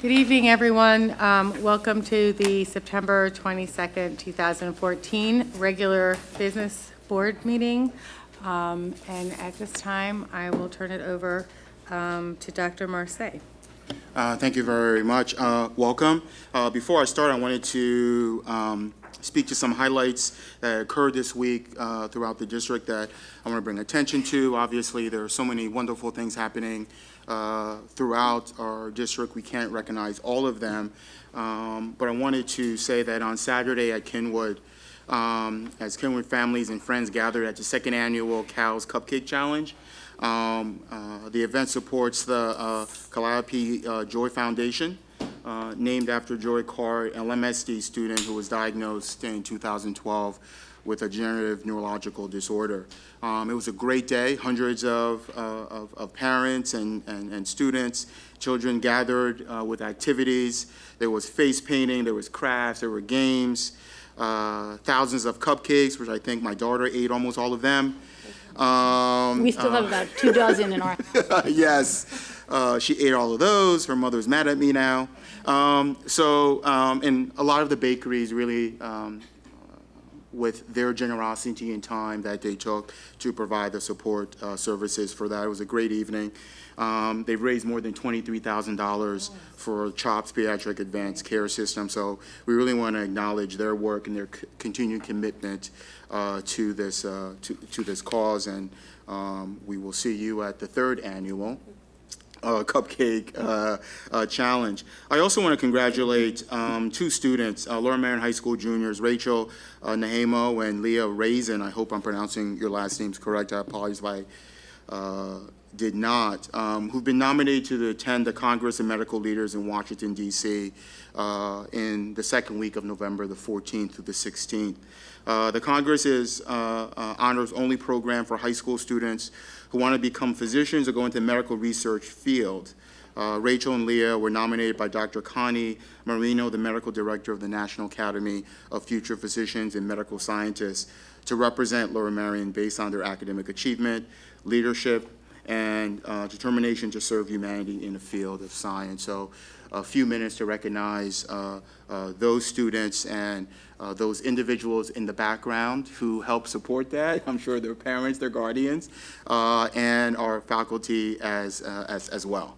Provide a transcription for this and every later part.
Good evening, everyone. Welcome to the September 22nd, 2014 regular business board meeting. And at this time, I will turn it over to Dr. Marseille. Thank you very much. Welcome. Before I start, I wanted to speak to some highlights that occurred this week throughout the district that I want to bring attention to. Obviously, there are so many wonderful things happening throughout our district. We can't recognize all of them, but I wanted to say that on Saturday at Kenwood, as Kenwood families and friends gathered at the second annual Cal's Cupcake Challenge. The event supports the Calliope Joy Foundation, named after Joy Carr, an Lmsb student who was diagnosed in 2012 with a degenerative neurological disorder. It was a great day. Hundreds of parents and students, children gathered with activities. There was face painting, there was crafts, there were games, thousands of cupcakes, which I think my daughter ate almost all of them. We still have about 2 dozen in our house. Yes, she ate all of those. Her mother's mad at me now. And a lot of the bakeries really, with their generosity and time that they took to provide the support services for that. It was a great evening. They've raised more than $23,000 for CHOPS Pediatric Advanced Care System. So we really want to acknowledge their work and their continued commitment to this cause. And we will see you at the third annual Cupcake Challenge. I also want to congratulate 2 students, Lower Merion High School juniors, Rachel Nahemo and Leah Raisin. I hope I'm pronouncing your last names correct. I apologize if I did not, who've been nominated to attend the Congress of Medical Leaders in Washington, D.C. In the second week of November, the 14th through the 16th. The Congress is honors only program for high school students who want to become physicians or go into the medical research field. Rachel and Leah were nominated by Dr. Connie Marino, the medical director of the National Academy of Future Physicians and Medical Scientists, to represent Lower Merion based on their academic achievement, leadership, and determination to serve humanity in the field of science. So a few minutes to recognize those students and those individuals in the background who help support that. I'm sure their parents, their guardians, and our faculty as well.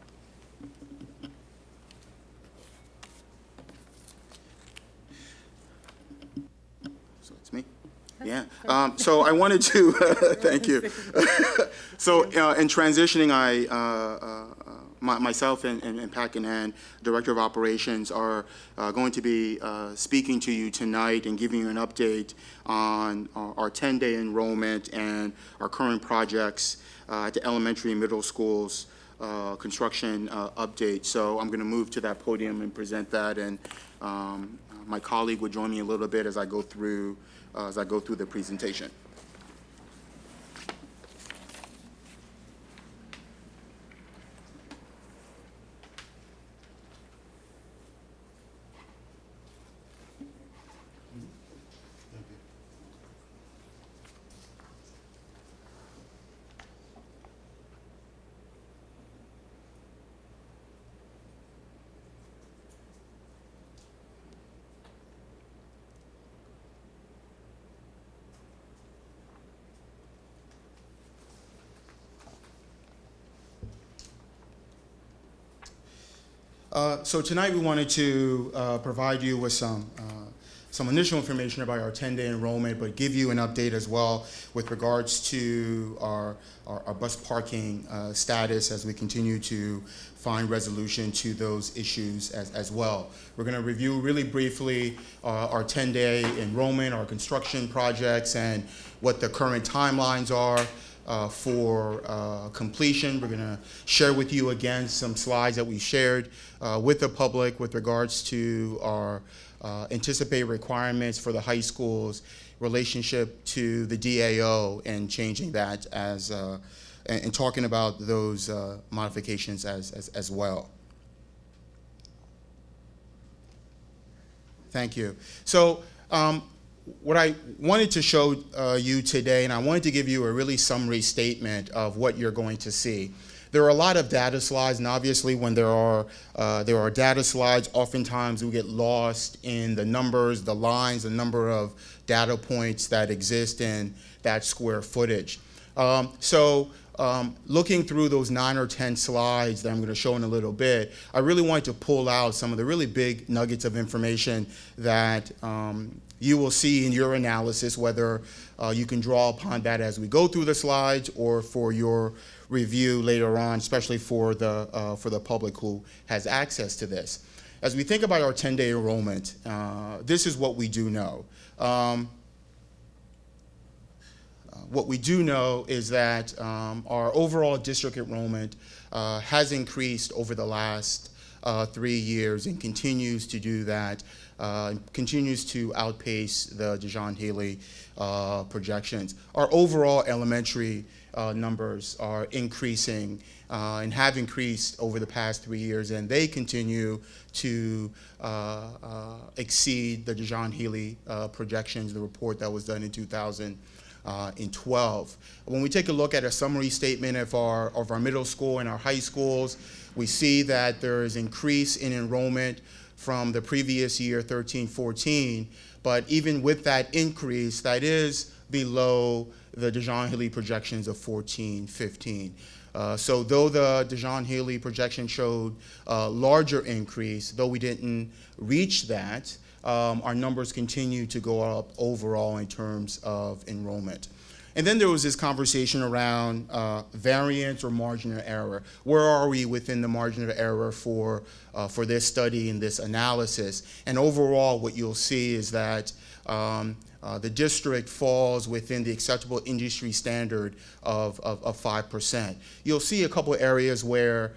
So it's me. Yeah. So I wanted to thank you. So in transitioning, myself and Pat Ganan, Director of Operations, are going to be speaking to you tonight and giving you an update on our 10-day enrollment and our current projects at the elementary and middle schools construction update. So I'm going to move to that podium and present that, and my colleague will join me a little bit as I go through the presentation. So tonight we wanted to provide you with some initial information about our 10-day enrollment, but give you an update as well with regards to our bus parking status as we continue to find resolution to those issues as well. We're going to review really briefly our 10-day enrollment, our construction projects, and what the current timelines are for completion. We're going to share with you again some slides that we shared with the public with regards to our anticipated requirements for the high school's relationship to the DAO and changing that as and talking about those modifications as well. Thank you. So what I wanted to show you today, and I wanted to give you a really summary statement of what you're going to see. There are a lot of data slides, and obviously when there are data slides, oftentimes we get lost in the numbers, the lines, the number of data points that exist in that square footage. Looking through those 9 or 10 slides that I'm going to show in a little bit, I really wanted to pull out some of the really big nuggets of information that you will see in your analysis, whether you can draw upon that as we go through the slides or for your review later on, especially for the public who has access to this. As we think about our 10-day enrollment, this is what we do know. What we do know is that our overall district enrollment has increased over the last 3 years and continues to do that, continues to outpace the DeJohn-Haley projections. Our overall elementary numbers are increasing and have increased over the past 3 years, and they continue to exceed the DeJohn-Haley projections, the report that was done in 2012. When we take a look at a summary statement of our middle school and our high schools, we see that there is increase in enrollment from the previous year, 13-14, but even with that increase, that is below the DeJohn-Haley projections of 14-15. So though the DeJohn-Haley projection showed a larger increase, though we didn't reach that, our numbers continue to go up overall in terms of enrollment. And then there was this conversation around variance or margin of error. Where are we within the margin of error for this study and this analysis? And overall, what you'll see is that the district falls within the acceptable industry standard of 5%. You'll see a couple areas where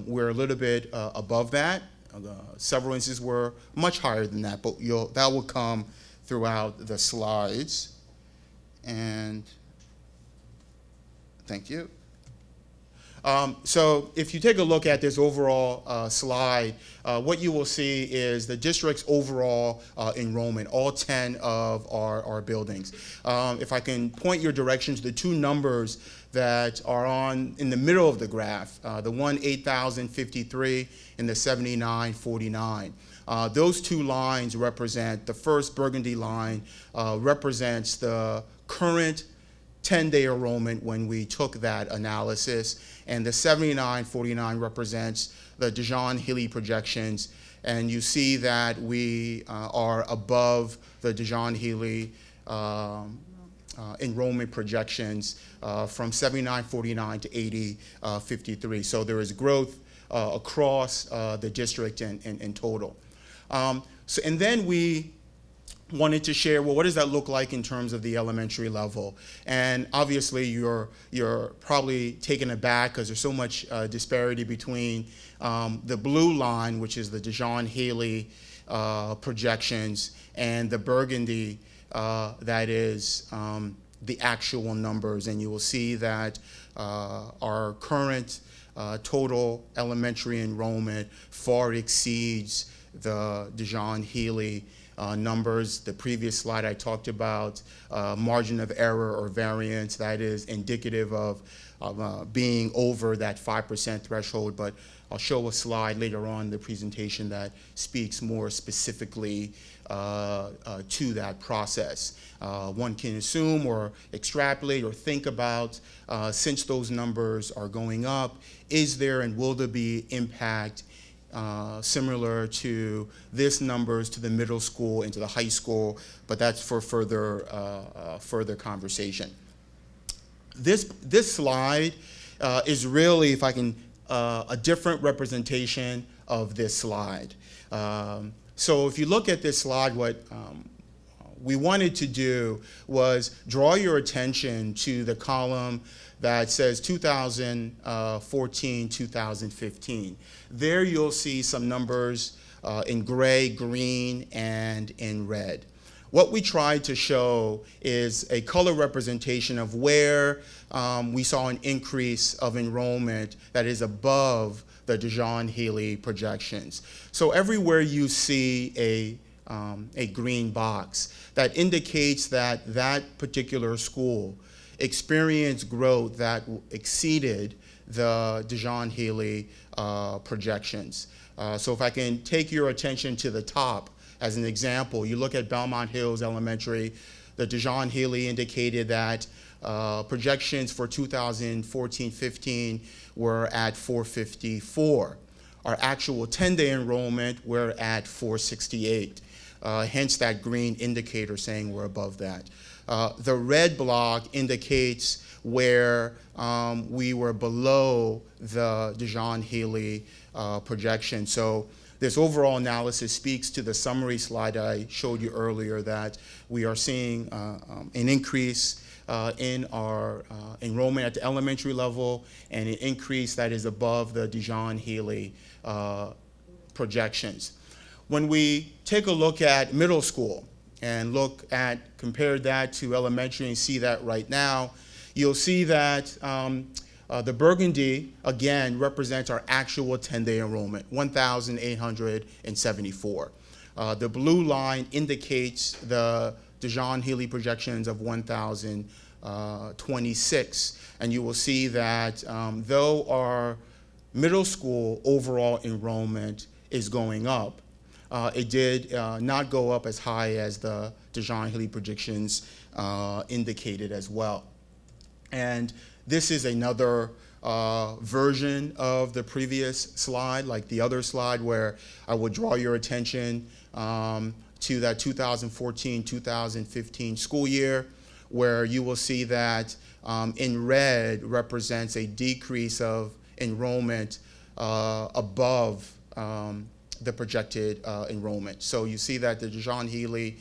we're a little bit above that. Several instances were much higher than that, but that will come throughout the slides. And thank you. So if you take a look at this overall slide, what you will see is the district's overall enrollment, all 10 of our buildings. If I can point your direction to the two numbers that are in the middle of the graph, the one 8,053 and the 7949. Those two lines represent, the first burgundy line represents the current 10-day enrollment when we took that analysis, and the 7949 represents the DeJohn-Haley projections, and you see that we are above the DeJohn-Haley enrollment projections from 7949 to 8053. So there is growth across the district in total. And then we wanted to share, well, what does that look like in terms of the elementary level? And obviously you're probably taken aback because there's so much disparity between the blue line, which is the DeJohn-Haley projections, and the burgundy that is the actual numbers. And you will see that our current total elementary enrollment far exceeds the DeJohn-Haley numbers. The previous slide I talked about margin of error or variance, that is indicative of being over that 5% threshold, but I'll show a slide later on in the presentation that speaks more specifically to that process. One can assume or extrapolate or think about, since those numbers are going up, is there and will there be impact similar to this numbers to the middle school and to the high school, but that's for further conversation. This slide is really, if I can, a different representation of this slide. So if you look at this slide, what we wanted to do was draw your attention to the column that says 2014, 2015. There you'll see some numbers in gray, green, and in red. What we tried to show is a color representation of where we saw an increase of enrollment that is above the DeJohn-Haley projections. So everywhere you see a green box, that indicates that that particular school experienced growth that exceeded the Dijon-Healy projections. So if I can take your attention to the top as an example, you look at Belmont Hills Elementary, the Dijon-Healy indicated that projections for 2014-15 were at 454. Our actual 10-day enrollment, we're at 468. Hence that green indicator saying we're above that. The red block indicates where we were below the Dijon-Healy projection. So this overall analysis speaks to the summary slide I showed you earlier, that we are seeing an increase in our enrollment at the elementary level, and an increase that is above the Dijon-Healy projections. When we take a look at middle school and compare that to elementary and see that right now, you'll see that the burgundy, again, represents our actual 10-day enrollment, 1,874. The blue line indicates the Dijon-Healy projections of 1,026. And you will see that though our middle school overall enrollment is going up, it did not go up as high as the Dijon-Healy projections indicated as well. And this is another version of the previous slide, like the other slide, where I would draw your attention to that 2014-2015 school year, where you will see that in red represents a decrease of enrollment above the projected enrollment. So you see that the Dijon-Healy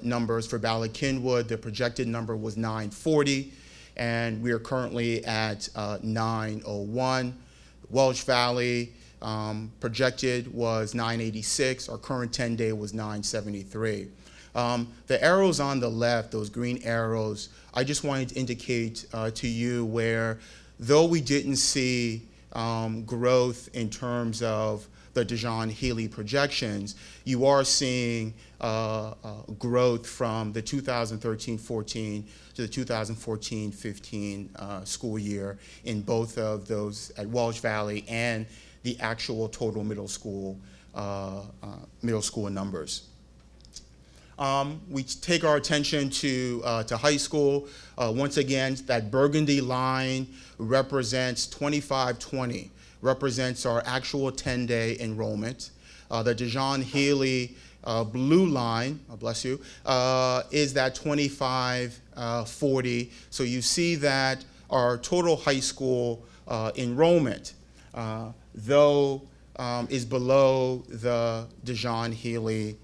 numbers for Ballard-Kinwood, the projected number was 940, and we are currently at 901. Welsh Valley projected was 986. Our current 10-day was 973. The arrows on the left, those green arrows, I just wanted to indicate to you where, though we didn't see growth in terms of the Dijon-Healy projections, you are seeing growth from the 2013-14 to the 2014-15 school year in both of those at Welsh Valley and the actual total middle school numbers. We take our attention to high school. Once again, that burgundy line represents 2520, represents our actual 10-day enrollment. The Dijon-Healy blue line, bless you, is that 2540. So you see that our total high school enrollment, though is below the Dijon-Healy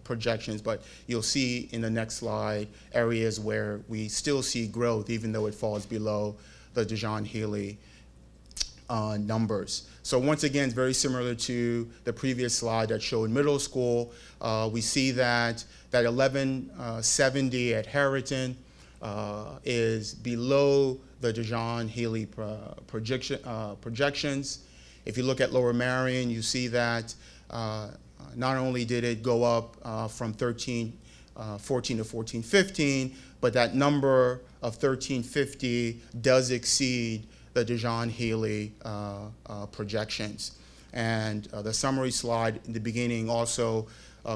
projections, but you'll see in the next slide areas where we still see growth even though it falls below the Dijon-Healy numbers. So once again, it's very similar to the previous slide that showed middle school. We see that 1170 at Harriton is below the Dijon-Healy projections. If you look at Lower Marion, you see that not only did it go up from 1314 to 1415, but that number of 1350 does exceed the Dijon-Healy projections. And the summary slide in the beginning also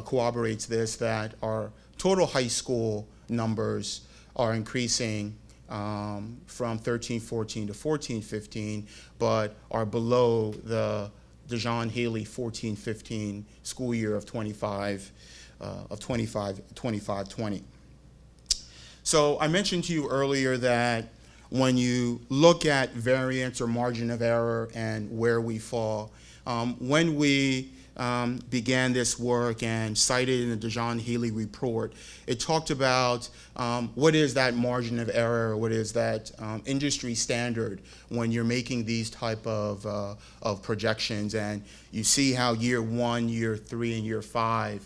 corroborates this, that our total high school numbers are increasing from 1314 to 1415, but are below the Dijon-Healy 14-15 school year of 25-20. So I mentioned to you earlier that when you look at variance or margin of error and where we fall, when we began this work and cited in the Dijon-Healy report, it talked about what is that margin of error, what is that industry standard when you're making these type of projections, and you see how year 1, year 3, and year 5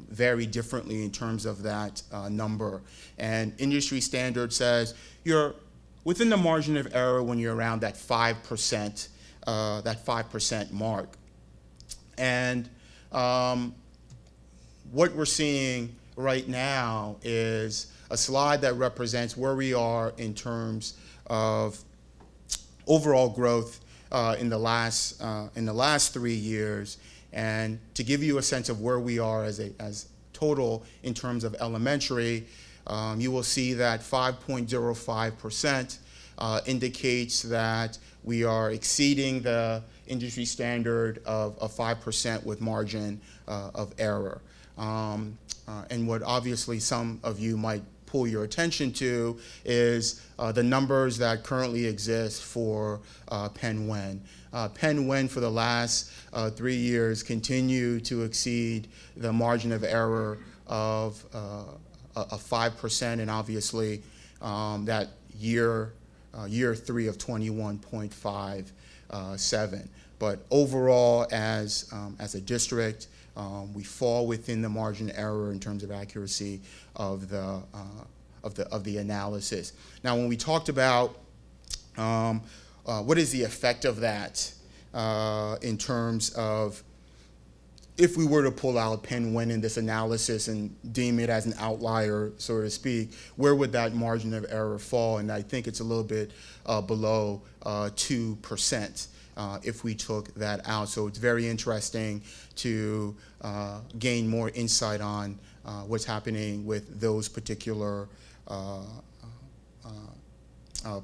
vary differently in terms of that number. And industry standard says you're within the margin of error when you're around that 5% mark. And what we're seeing right now is a slide that represents where we are in terms of overall growth in the last 3 years. And to give you a sense of where we are as total in terms of elementary, you will see that 5.05% indicates that we are exceeding the industry standard of 5% with margin of error. And what obviously some of you might pull your attention to is the numbers that currently exist for Penn Wen. Penn Wen for the last 3 years continue to exceed the margin of error of 5%, and obviously that year 3 of 21.57. But overall, as a district, we fall within the margin of error in terms of accuracy of the analysis. Now, when we talked about what is the effect of that in terms of if we were to pull out Penn Wen in this analysis and deem it as an outlier, so to speak, where would that margin of error fall? And I think it's a little bit below 2%. If we took that out. So it's very interesting to gain more insight on what's happening with those particular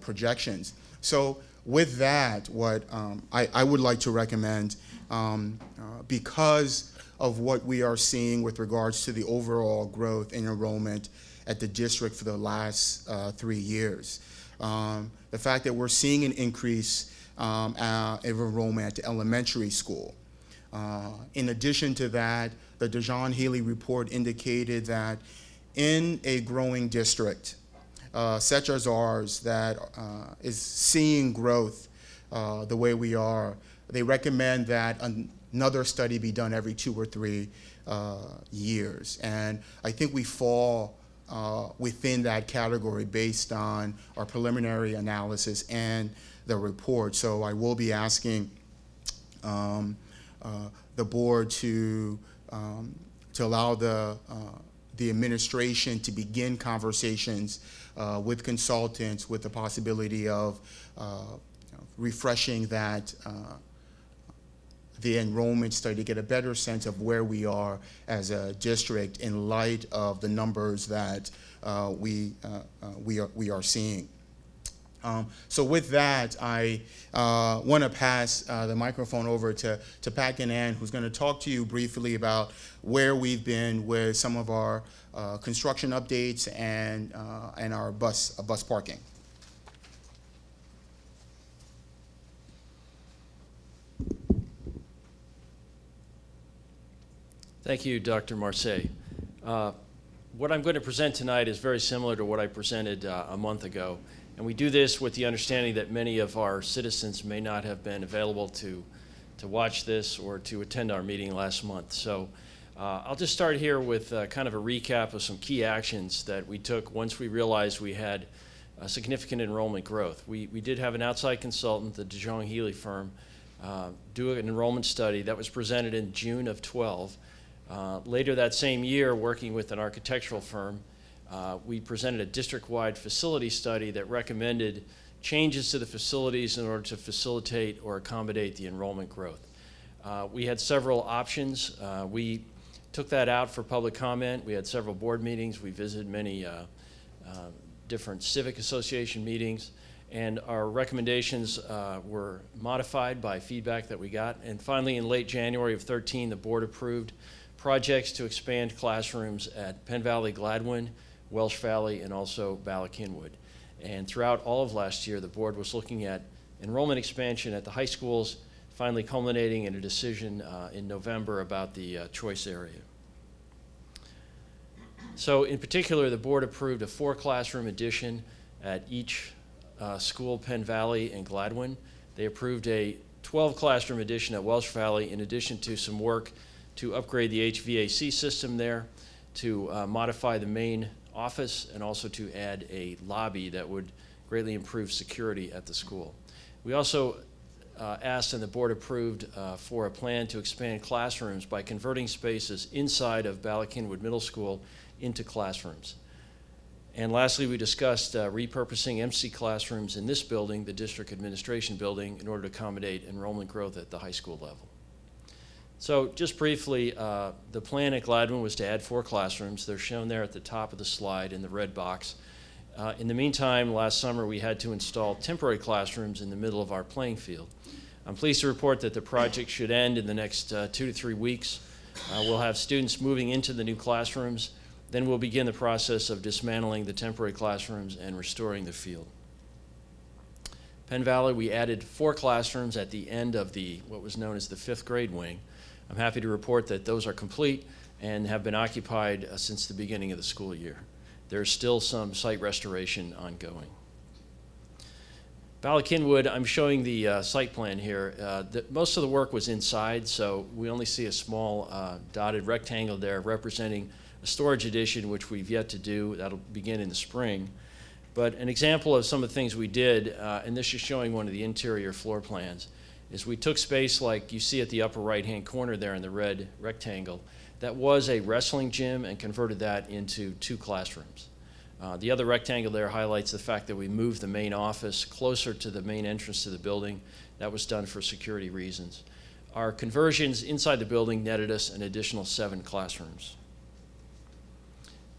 projections. So with that, what I would like to recommend, because of what we are seeing with regards to the overall growth in enrollment at the district for the last 3 years, the fact that we're seeing an increase of enrollment at elementary school. In addition to that, the Dijon-Healy report indicated that in a growing district, such as ours, that is seeing growth the way we are, they recommend that another study be done every 2 or 3 years. And I think we fall within that category based on our preliminary analysis and the report. So I will be asking the board to allow the administration to begin conversations with consultants with the possibility of refreshing that the enrollment study to get a better sense of where we are as a district in light of the numbers that we are seeing. So with that, I want to pass the microphone over to Pat Ganan, who's going to talk to you briefly about where we've been with some of our construction updates and our bus parking. Thank you, Dr. Marseille. What I'm going to present tonight is very similar to what I presented a month ago. And we do this with the understanding that many of our citizens may not have been available to watch this or to attend our meeting last month. So I'll just start here with kind of a recap of some key actions that we took once we realized we had significant enrollment growth. We did have an outside consultant, the Dijon-Healy firm, do an enrollment study that was presented in June of 12. Later that same year, working with an architectural firm, we presented a district-wide facility study that recommended changes to the facilities in order to facilitate or accommodate the enrollment growth. We had several options. We took that out for public comment. We had several board meetings. We visited many different civic association meetings, and our recommendations were modified by feedback that we got. And finally, in late January of 13, the board approved projects to expand classrooms at Penn Valley Gladwin, Welsh Valley, and also Bala-Cynwyd. And throughout all of last year, the board was looking at enrollment expansion at the high schools, finally culminating in a decision in November about the choice area. So in particular, the board approved a 4-classroom addition at each school, Penn Valley and Gladwin. They approved a 12-classroom addition at Welsh Valley, in addition to some work to upgrade the HVAC system there, to modify the main office, and also to add a lobby that would greatly improve security at the school. We also asked, and the board approved, for a plan to expand classrooms by converting spaces inside of Bala-Cynwyd Middle School into classrooms. And lastly, we discussed repurposing MC classrooms in this building, the district administration building, in order to accommodate enrollment growth at the high school level. So just briefly, the plan at Gladwin was to add 4 classrooms. They're shown there at the top of the slide in the red box. In the meantime, last summer we had to install temporary classrooms in the middle of our playing field. I'm pleased to report that the project should end in the next 2 to 3 weeks. We'll have students moving into the new classrooms. Then we'll begin the process of dismantling the temporary classrooms and restoring the field. Penn Valley, we added 4 classrooms at the end of what was known as the 5th grade wing. I'm happy to report that those are complete and have been occupied since the beginning of the school year. There's still some site restoration ongoing. Ballackinwood, I'm showing the site plan here. Most of the work was inside, so we only see a small dotted rectangle there representing a storage addition, which we've yet to do. That'll begin in the spring. But an example of some of the things we did, and this is showing one of the interior floor plans, is we took space like you see at the upper right-hand corner there in the red rectangle. That was a wrestling gym and converted that into 2 classrooms. The other rectangle there highlights the fact that we moved the main office closer to the main entrance to the building. That was done for security reasons. Our conversions inside the building netted us an additional 7 classrooms.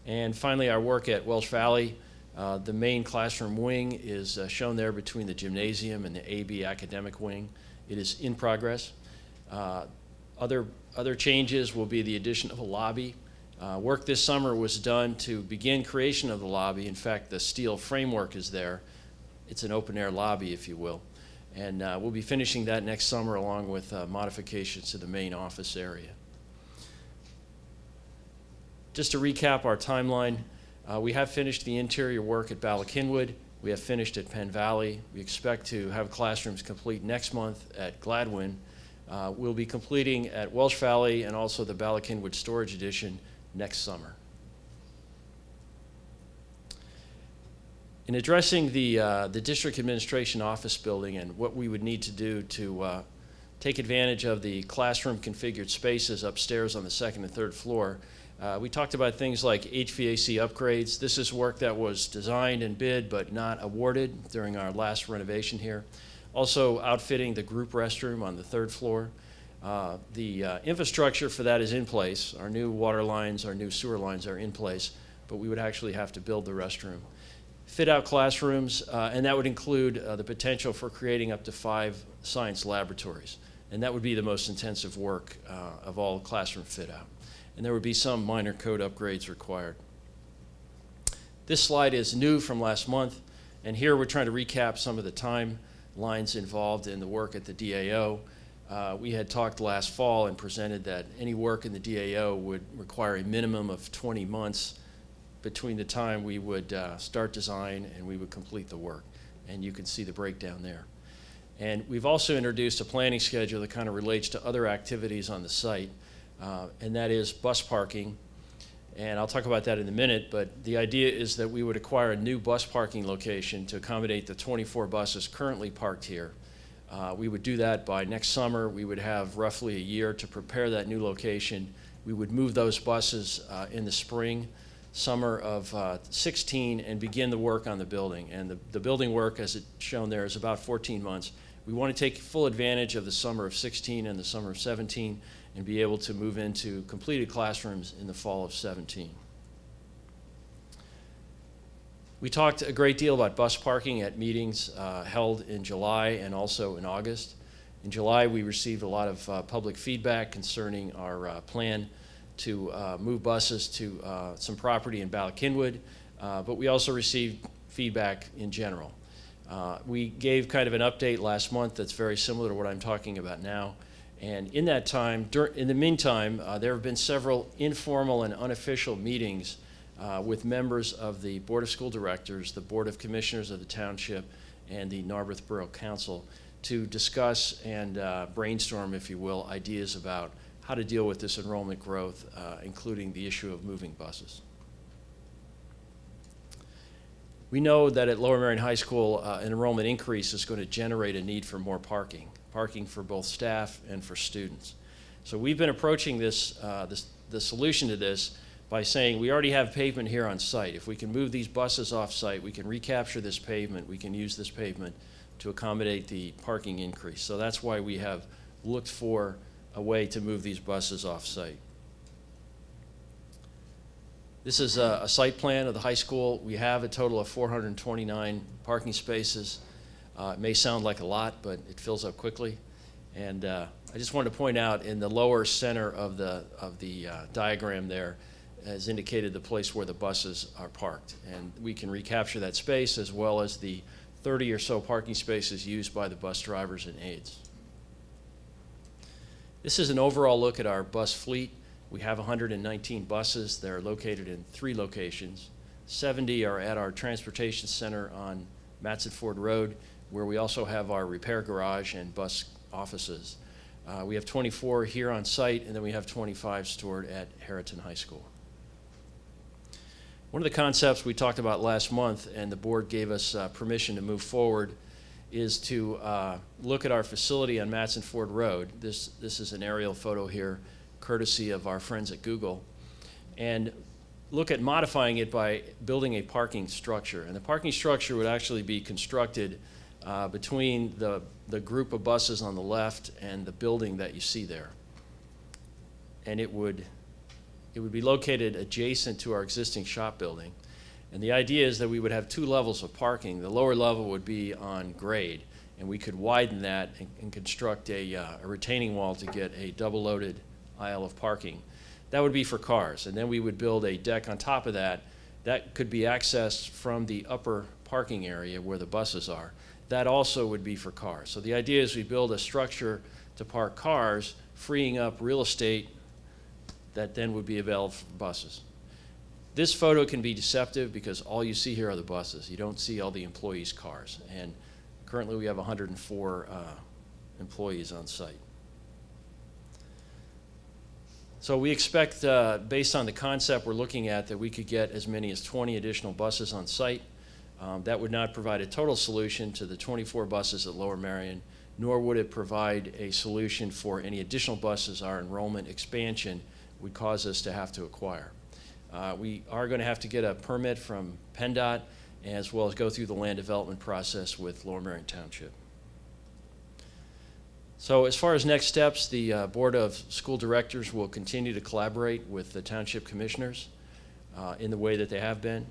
And finally, our work at Welsh Valley. The main classroom wing is shown there between the gymnasium and the AB academic wing. It is in progress. Other changes will be the addition of a lobby. Work this summer was done to begin creation of the lobby. In fact, the steel framework is there. It's an open-air lobby, if you will. And we'll be finishing that next summer along with modifications to the main office area. Just to recap our timeline, we have finished the interior work at Ballackinwood. We have finished at Penn Valley. We expect to have classrooms complete next month at Gladwin. We'll be completing at Welsh Valley and also the Ballackinwood Storage Addition next summer. In addressing the district administration office building and what we would need to do to take advantage of the classroom configured spaces upstairs on the 2nd and 3rd floor, we talked about things like HVAC upgrades. This is work that was designed and bid but not awarded during our last renovation here. Also outfitting the group restroom on the 3rd floor. The infrastructure for that is in place. Our new water lines, our new sewer lines are in place, but we would actually have to build the restroom. Fit out classrooms, and that would include the potential for creating up to 5 science laboratories. And that would be the most intensive work of all classroom fit out. And there would be some minor code upgrades required. This slide is new from last month, and here we're trying to recap some of the timelines involved in the work at the DAO. We had talked last fall and presented that any work in the DAO would require a minimum of 20 months between the time we would start design and we would complete the work. And you can see the breakdown there. And we've also introduced a planning schedule that kind of relates to other activities on the site, and that is bus parking. And I'll talk about that in a minute, but the idea is that we would acquire a new bus parking location to accommodate the 24 buses currently parked here. We would do that by next summer. We would have roughly a year to prepare that new location. We would move those buses in the spring, summer of 16, and begin the work on the building. And the building work, as it's shown there, is about 14 months. We want to take full advantage of the summer of 16 and the summer of 17 and be able to move into completed classrooms in the fall of 17. We talked a great deal about bus parking at meetings held in July and also in August. In July, we received a lot of public feedback concerning our plan to move buses to some property in Ballackinwood, but we also received feedback in general. We gave kind of an update last month that's very similar to what I'm talking about now. And in that time, in the meantime, there have been several informal and unofficial meetings with members of the Board of School Directors, the Board of Commissioners of the Township, and the Narberth Borough Council to discuss and brainstorm, if you will, ideas about how to deal with this enrollment growth, including the issue of moving buses. We know that at Lower Merion High School, an enrollment increase is going to generate a need for more parking for both staff and for students. So we've been approaching this, the solution to this by saying we already have pavement here on site. If we can move these buses off site, we can recapture this pavement, we can use this pavement to accommodate the parking increase. So that's why we have looked for a way to move these buses off site. This is a site plan of the high school. We have a total of 429 parking spaces. It may sound like a lot, but it fills up quickly. And I just wanted to point out in the lower center of the diagram there has indicated the place where the buses are parked. And we can recapture that space as well as the 30 or so parking spaces used by the bus drivers and aides. This is an overall look at our bus fleet. We have 119 buses. They're located in 3 locations. 70 are at our transportation center on Matson Ford Road, where we also have our repair garage and bus offices. We have 24 here on site, and then we have 25 stored at Harriton High School. One of the concepts we talked about last month, and the board gave us permission to move forward, is to look at our facility on Matson Ford Road. This is an aerial photo here, courtesy of our friends at Google, and look at modifying it by building a parking structure. And the parking structure would actually be constructed between the group of buses on the left and the building that you see there. And it would be located adjacent to our existing shop building. And the idea is that we would have 2 levels of parking. The lower level would be on grade, and we could widen that and construct a retaining wall to get a double-loaded aisle of parking. That would be for cars, and then we would build a deck on top of that. That could be accessed from the upper parking area where the buses are. That also would be for cars. So the idea is we build a structure to park cars, freeing up real estate that then would be available for buses. This photo can be deceptive because all you see here are the buses. You don't see all the employees' cars. And currently we have 104 employees on site. So we expect, based on the concept we're looking at, that we could get as many as 20 additional buses on site. That would not provide a total solution to the 24 buses at Lower Merion, nor would it provide a solution for any additional buses our enrollment expansion would cause us to have to acquire. We are going to have to get a permit from PennDOT, as well as go through the land development process with Lower Merion Township. So as far as next steps, the Board of School Directors will continue to collaborate with the Township Commissioners in the way that they have been.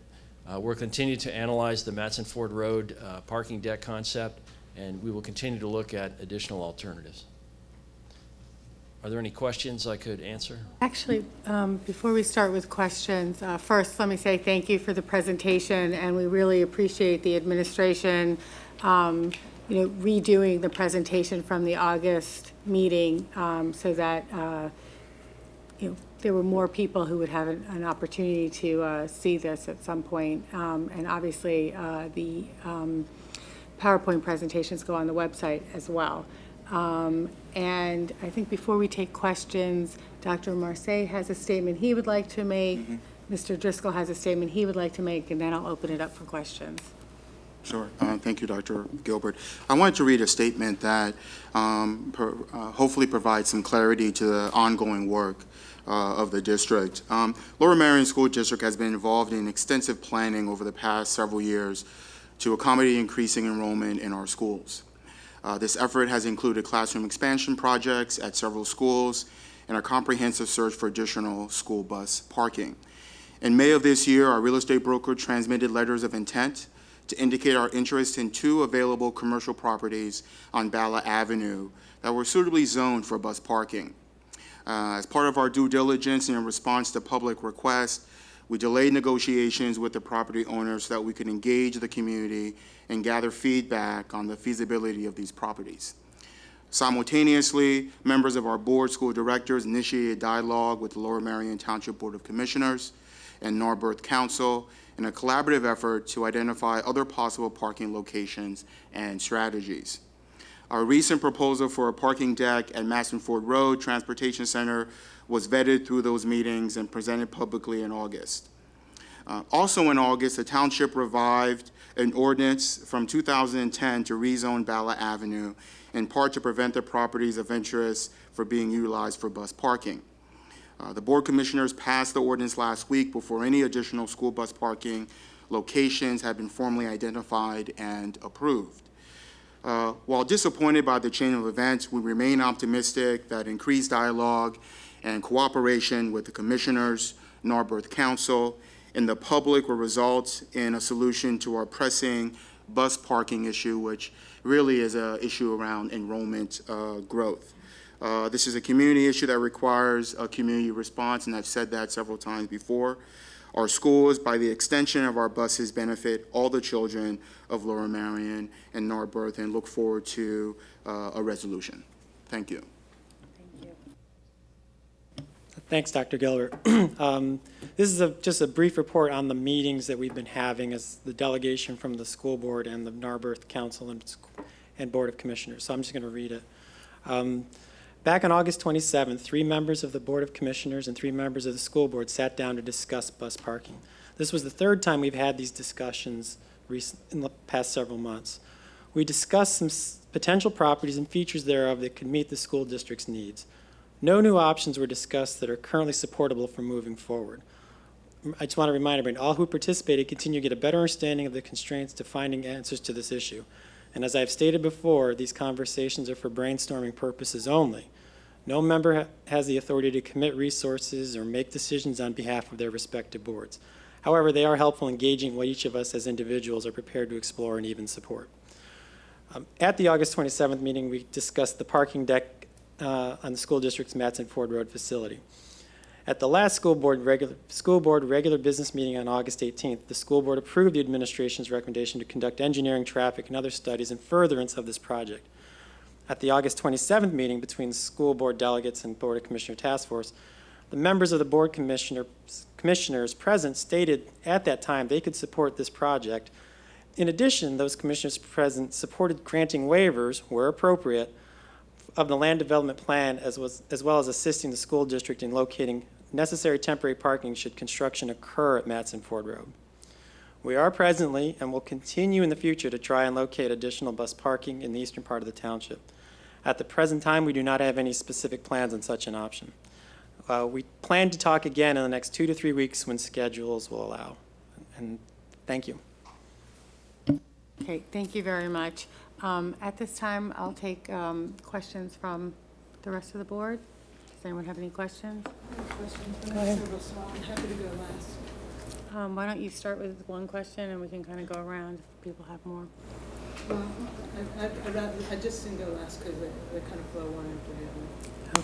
We'll continue to analyze the Matson Ford Road parking deck concept, and we will continue to look at additional alternatives. Are there any questions I could answer? Actually, before we start with questions, first, let me say thank you for the presentation, and we really appreciate the administration, redoing the presentation from the August meeting so that, there were more people who would have an opportunity to see this at some point. And obviously, the PowerPoint presentations go on the website as well. And I think before we take questions, Dr. Marseille has a statement he would like to make. Mr. Driscoll has a statement he would like to make, and then I'll open it up for questions. Sure. Thank you, Dr. Gilbert. I wanted to read a statement that hopefully provides some clarity to the ongoing work of the district. Lower Merion School District has been involved in extensive planning over the past several years to accommodate increasing enrollment in our schools. This effort has included classroom expansion projects at several schools and a comprehensive search for additional school bus parking. In May of this year, our real estate broker transmitted letters of intent to indicate our interest in 2 available commercial properties on Bala Avenue that were suitably zoned for bus parking. As part of our due diligence and in response to public requests, we delayed negotiations with the property owners so that we could engage the community and gather feedback on the feasibility of these properties. Simultaneously, members of our board, school directors, initiated dialogue with the Lower Merion Township Board of Commissioners and Narberth Council in a collaborative effort to identify other possible parking locations and strategies. Our recent proposal for a parking deck at Matson Ford Road Transportation Center was vetted through those meetings and presented publicly in August. Also in August, the township revived an ordinance from 2010 to rezone Bala Avenue, in part to prevent the properties of interest from being utilized for bus parking. The Board of Commissioners passed the ordinance last week before any additional school bus parking locations had been formally identified and approved. While disappointed by the chain of events, we remain optimistic that increased dialogue and cooperation with the commissioners, Narberth Council, and the public will result in a solution to our pressing bus parking issue, which really is an issue around enrollment growth. This is a community issue that requires a community response, and I've said that several times before. Our schools, by the extension of our buses, benefit all the children of Lower Marion and Narberth, and look forward to a resolution. Thank you. Thank you. Thanks, Dr. Gilbert. This is just a brief report on the meetings that we've been having as the delegation from the school board and the Narberth Council and Board of Commissioners. So I'm just going to read it. Back on August 27th, 3 members of the Board of Commissioners and 3 members of the school board sat down to discuss bus parking. This was the 3rd time we've had these discussions in the past several months. We discussed some potential properties and features thereof that could meet the school district's needs. No new options were discussed that are currently supportable for moving forward. I just want to remind everybody, all who participated continue to get a better understanding of the constraints to finding answers to this issue. And as I've stated before, these conversations are for brainstorming purposes only. No member has the authority to commit resources or make decisions on behalf of their respective boards. However, they are helpful in gauging what each of us as individuals are prepared to explore and even support. At the August 27th meeting, we discussed the parking deck on the school district's Matson Ford Road facility. At the last school board regular business meeting on August 18th, the school board approved the administration's recommendation to conduct engineering, traffic, and other studies in furtherance of this project. At the August 27th meeting between the school board delegates and Board of Commissioner Task Force, the members of the board commissioners present stated at that time they could support this project. In addition, those commissioners present supported granting waivers, where appropriate, of the land development plan, as well as assisting the school district in locating necessary temporary parking should construction occur at Matson Ford Road. We are presently and will continue in the future to try and locate additional bus parking in the eastern part of the township. At the present time, we do not have any specific plans on such an option. We plan to talk again in the next 2 to 3 weeks when schedules will allow. And thank you. Okay, thank you very much. At this time, I'll take questions from the rest of the board. Does anyone have any questions? Go ahead. I'm happy to go last. Why don't you start with one question and we can kind of go around if people have more. Well, I just didn't go last because they kind of flow one after the other.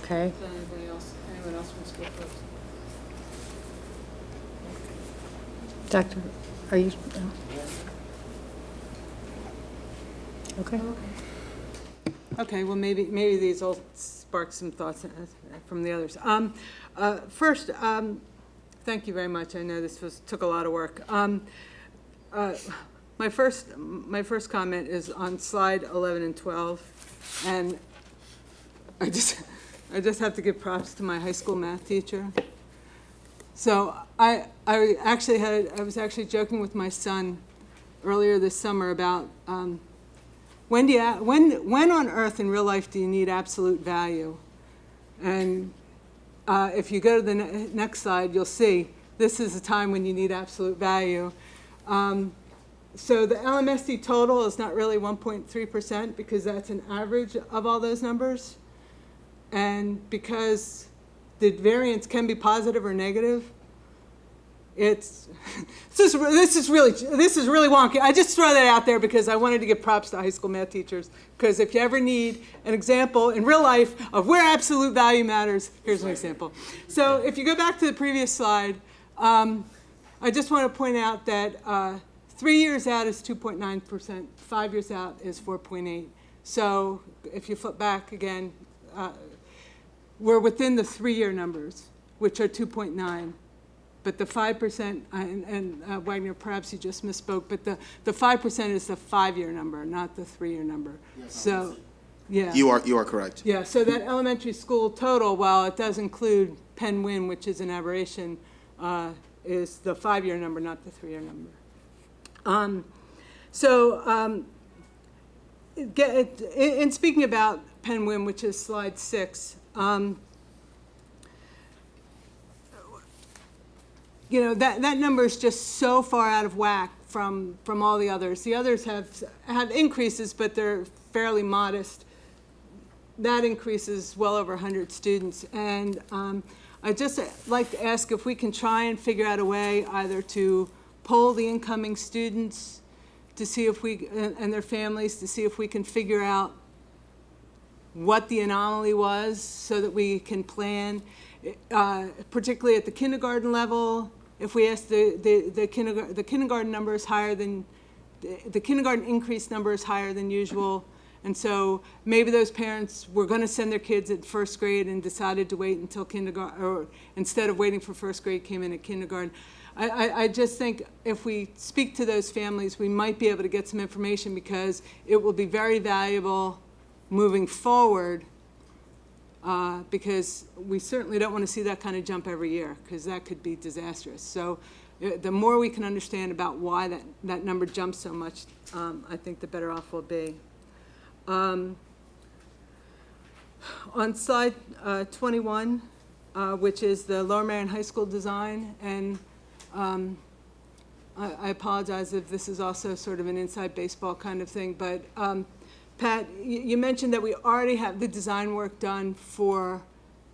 Okay. So anyone else wants to go first? Doctor, are you? Okay. Okay, well, maybe these will spark some thoughts from the others. First, thank you very much. I know this took a lot of work. My first comment is on slide 11 and 12, and I just have to give props to my high school math teacher. So I was actually joking with my son earlier this summer about when on earth in real life do you need absolute value? And if you go to the next slide, you'll see this is a time when you need absolute value. So the Lmsb total is not really 1.3% because that's an average of all those numbers. And because the variance can be positive or negative, this is really wonky. I just throw that out there because I wanted to give props to high school math teachers, because if you ever need an example in real life of where absolute value matters, here's an example. So if you go back to the previous slide, I just want to point out that 3 years out is 2.9%, 5 years out is 4.8. So if you flip back again, we're within the 3-year numbers, which are 2.9. But the 5%, and Wagner, perhaps you just misspoke, but the 5% is the 5-year number, not the 3-year number. Yes, so, yeah. You are correct. Yeah, so that elementary school total, while it does include Penn Win, which is an aberration, is the 5-year number, not the 3-year number. In speaking about Penn Win, which is slide 6, you know, that number is just so far out of whack from all the others. The others have increases, but they're fairly modest. That increase is well over 100 students. And I'd just like to ask if we can try and figure out a way either to poll the incoming students to see if we, and their families, to see if we can figure out what the anomaly was so that we can plan, particularly at the kindergarten level. If we ask the kindergarten number is higher than, the kindergarten increase number is higher than usual. And so maybe those parents were going to send their kids at first grade and decided to wait until kindergarten, or instead of waiting for first grade, came in at kindergarten. I just think if we speak to those families, we might be able to get some information, because it will be very valuable moving forward, because we certainly don't want to see that kind of jump every year, because that could be disastrous. So the more we can understand about why that number jumps so much, I think the better off we'll be. On slide 21, which is the Lower Marion High School design, and I apologize if this is also sort of an inside baseball kind of thing, but Pat, you mentioned that we already have the design work done for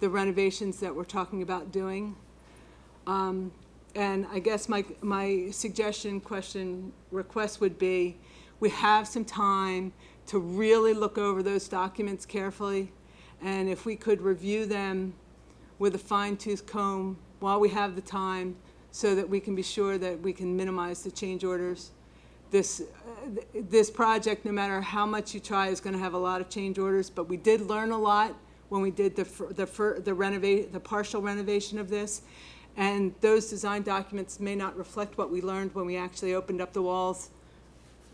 the renovations that we're talking about doing. And I guess my suggestion, question, request would be, we have some time to really look over those documents carefully, and if we could review them with a fine-tooth comb while we have the time, so that we can be sure that we can minimize the change orders. This project, no matter how much you try, is going to have a lot of change orders, but we did learn a lot when we did the partial renovation of this, and those design documents may not reflect what we learned when we actually opened up the walls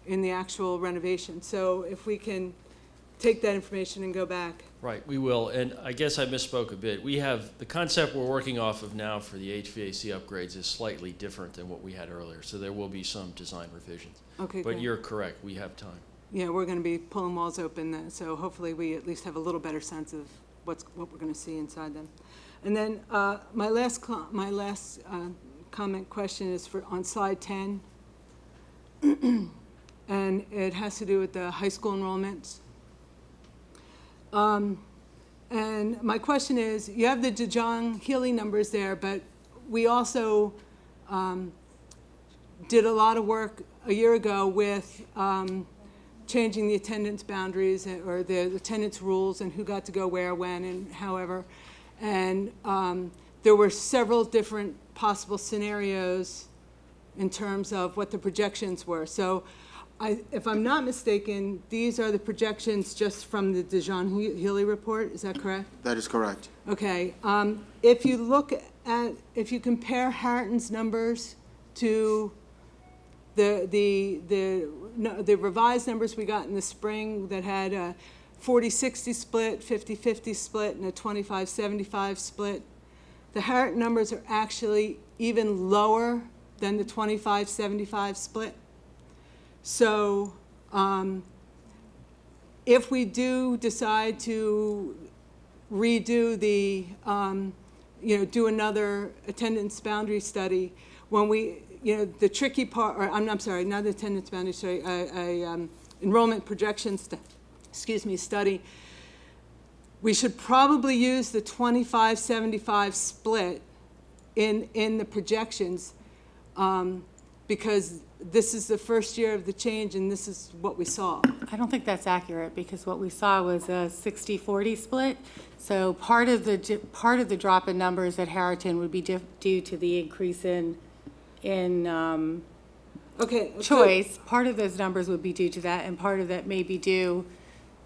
in the actual renovation. So if we can take that information and go back. Right, we will. And I guess I misspoke a bit. We have the concept we're working off of now for the HVAC upgrades is slightly different than what we had earlier. So there will be some design revisions. Okay, but great. You're correct. We have time. Yeah, we're going to be pulling walls open, so hopefully we at least have a little better sense of what we're going to see inside them. And then my last comment question is on slide 10. And it has to do with the high school enrollments. And my question is, you have the DeJong-Healy numbers there, but we also did a lot of work a year ago with changing the attendance boundaries or the attendance rules and who got to go where, when, and however. And there were several different possible scenarios in terms of what the projections were. So if I'm not mistaken, these are the projections just from the DeJong-Healy report, is that correct? That is correct. Okay, if you compare Harrington's numbers to the revised numbers we got in the spring that had a 40-60 split, 50-50 split, and a 25-75 split, the Harrington numbers are actually even lower than the 25-75 split. So if we do decide to redo the, do another attendance boundary study, when we, the tricky part, or I'm sorry, not the attendance boundary study, enrollment projection study, we should probably use the 25-75 split in the projections, because this is the first year of the change, and this is what we saw. I don't think that's accurate, because what we saw was a 60-40 split. So part of the drop in numbers at Harrington would be due to the increase in choice. Part of those numbers would be due to that, and part of that may be due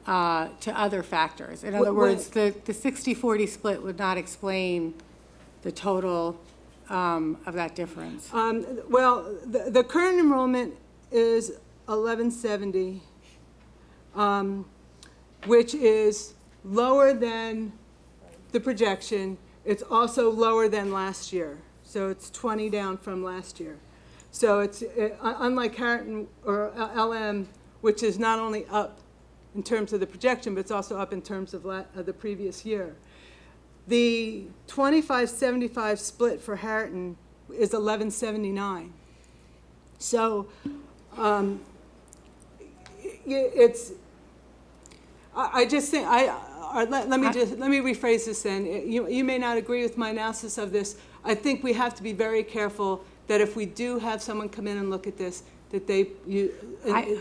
to other factors. In other words, the 60-40 split would not explain the total of that difference. Well, the current enrollment is 1170, which is lower than the projection. It's also lower than last year. So it's 20 down from last year. So it's unlike Harrington or LM, which is not only up in terms of the projection, but it's also up in terms of the previous year. The 25-75 split for Harrington is 1179. So it's, I just think, let me rephrase this then. You may not agree with my analysis of this. I think we have to be very careful that if we do have someone come in and look at this, that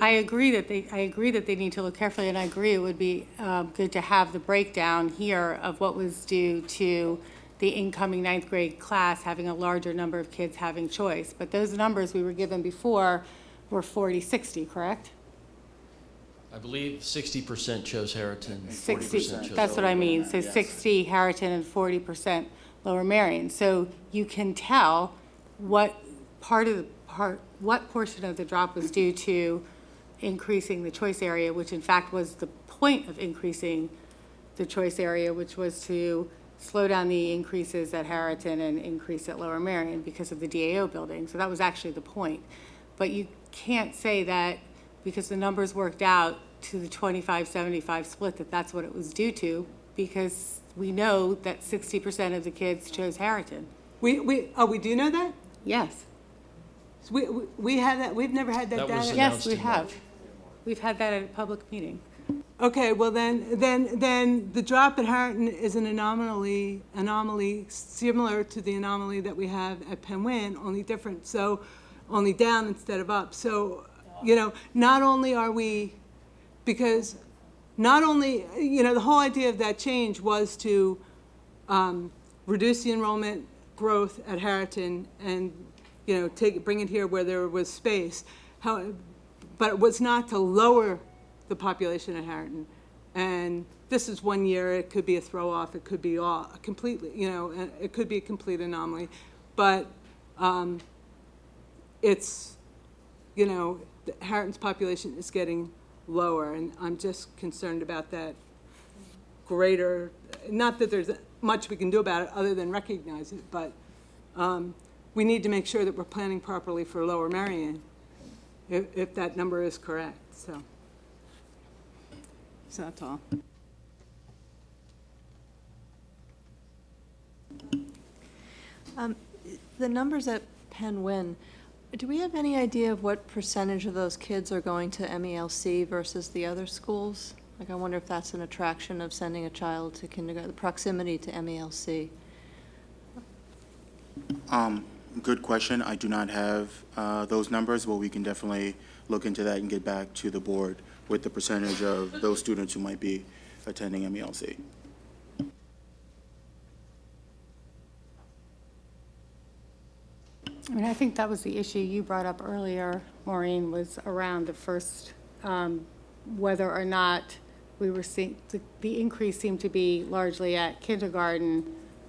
I agree that they need to look carefully, and I agree it would be good to have the breakdown here of what was due to the incoming ninth grade class having a larger number of kids having choice. But those numbers we were given before were 40-60, correct? I believe 60% chose Harriton, 60, 40% chose that's what I mean. So Yes. 60 Harriton and 40% Lower Merion. So you can tell what what portion of the drop was due to increasing the choice area, which in fact was the point of increasing the choice area, which was to slow down the increases at Harriton and increase at Lower Merion because of the DAO building. So that was actually the point. But you can't say that because the numbers worked out to the 25-75 split that that's what it was due to, because we know that 60% of the kids chose Harriton. we do know that? Yes. So we had that, we've never had that That was data? Yes, we in have. We've had that at a public meeting. Okay, well then the drop at Harriton is an anomaly similar to the anomaly that we have at Penn Win, only different, so only down instead of up. So, not only are we, because not only, the whole idea of that change was to reduce the enrollment growth at Harriton and, bring it here where there was space. But it was not to lower the population at Harriton. And this is 1 year, it could be a throw off, it could be all completely, it could be a complete anomaly. But it's, Harriton's population is getting lower, and I'm just concerned about that greater, not that there's much we can do about it other than recognize it, but we need to make sure that we're planning properly for Lower Merion, if that number is correct, so that's all. The numbers at Penn Win, do we have any idea of what percentage of those kids are going to MELC versus the other schools? Like, I wonder if that's an attraction of sending a child to kindergarten, the proximity to MELC. Good question. I do not have those numbers, but we can definitely look into that and get back to the board with the percentage of those students who might be attending MELC. I mean, I think that was the issue you brought up earlier, Maureen, was around the first, whether or not we were seeing, the increase seemed to be largely at kindergarten,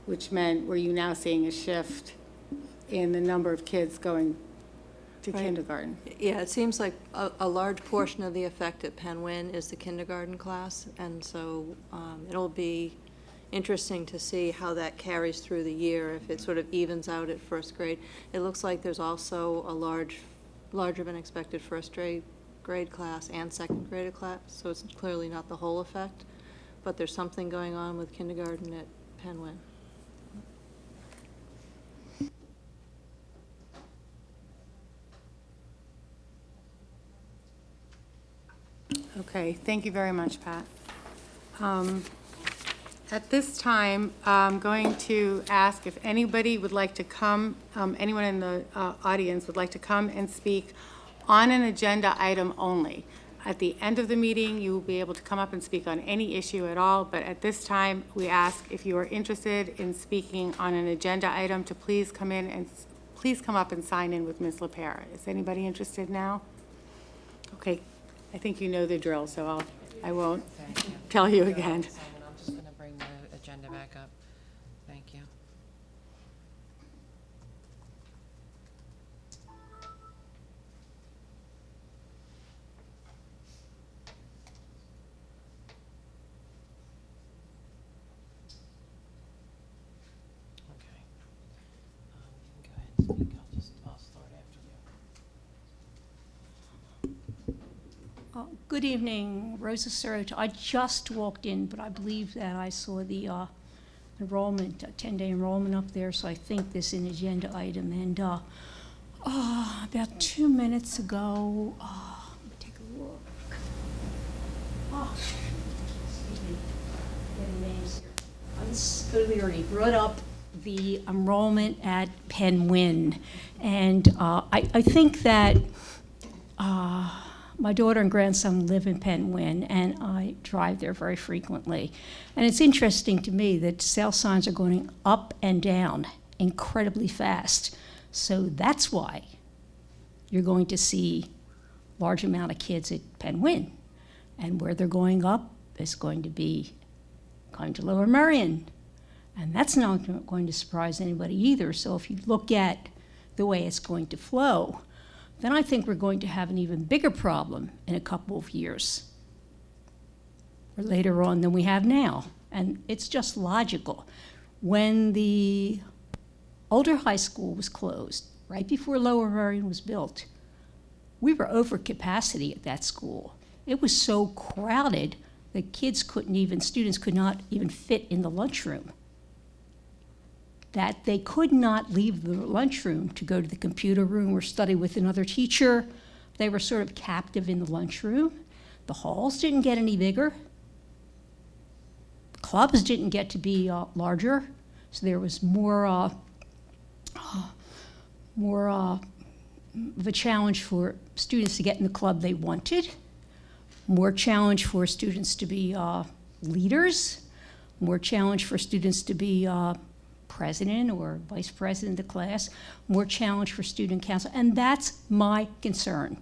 which meant, were you now seeing a shift in the number of kids going to Right. kindergarten? Yeah, it seems like a large portion of the effect at Penn Win is the kindergarten class, and so it'll be interesting to see how that carries through the year, if it sort of evens out at first grade. It looks like there's also a larger than expected first grade class and second grade class, so it's clearly not the whole effect, but there's something going on with kindergarten at Penn Win. Okay, thank you very much, Pat. At this time, I'm going to ask if anybody would like to come, anyone in the audience would like to come and speak on an agenda item only. At the end of the meeting, you will be able to come up and speak on any issue at all, but at this time, we ask if you are interested in speaking on an agenda item to please come in and please come up and sign in with Ms. LaPera. Is anybody interested now? Okay, I think you know the drill, so I won't tell you again. I'm just going to bring the agenda back up. Thank you. Okay. You can go ahead and speak. I'll start after you. Good evening, Rosa Surratt. I just walked in, but I believe that I saw the enrollment, 10-day enrollment up there, so I think this is an agenda item. And about 2 minutes ago, let me take a look. Excuse me, getting names here. We already brought up the enrollment at Penn Win, and I think that my daughter and grandson live in Penn Win, and I drive there very frequently. And it's interesting to me that sale signs are going up and down incredibly fast. So that's why you're going to see large amount of kids at Penn Win. And where they're going up is going to be going to Lower Merion. And that's not going to surprise anybody either. So if you look at the way it's going to flow, then I think we're going to have an even bigger problem in a couple of years or later on than we have now. And it's just logical. When the older high school was closed, right before Lower Merion was built, we were over capacity at that school. It was so crowded that students could not even fit in the lunchroom, that they could not leave the lunchroom to go to the computer room or study with another teacher. They were sort of captive in the lunchroom. The halls didn't get any bigger. Clubs didn't get to be larger, so there was more of a challenge for students to get in the club they wanted, more challenge for students to be leaders, more challenge for students to be president or vice president of the class, more challenge for student council, and that's my concern.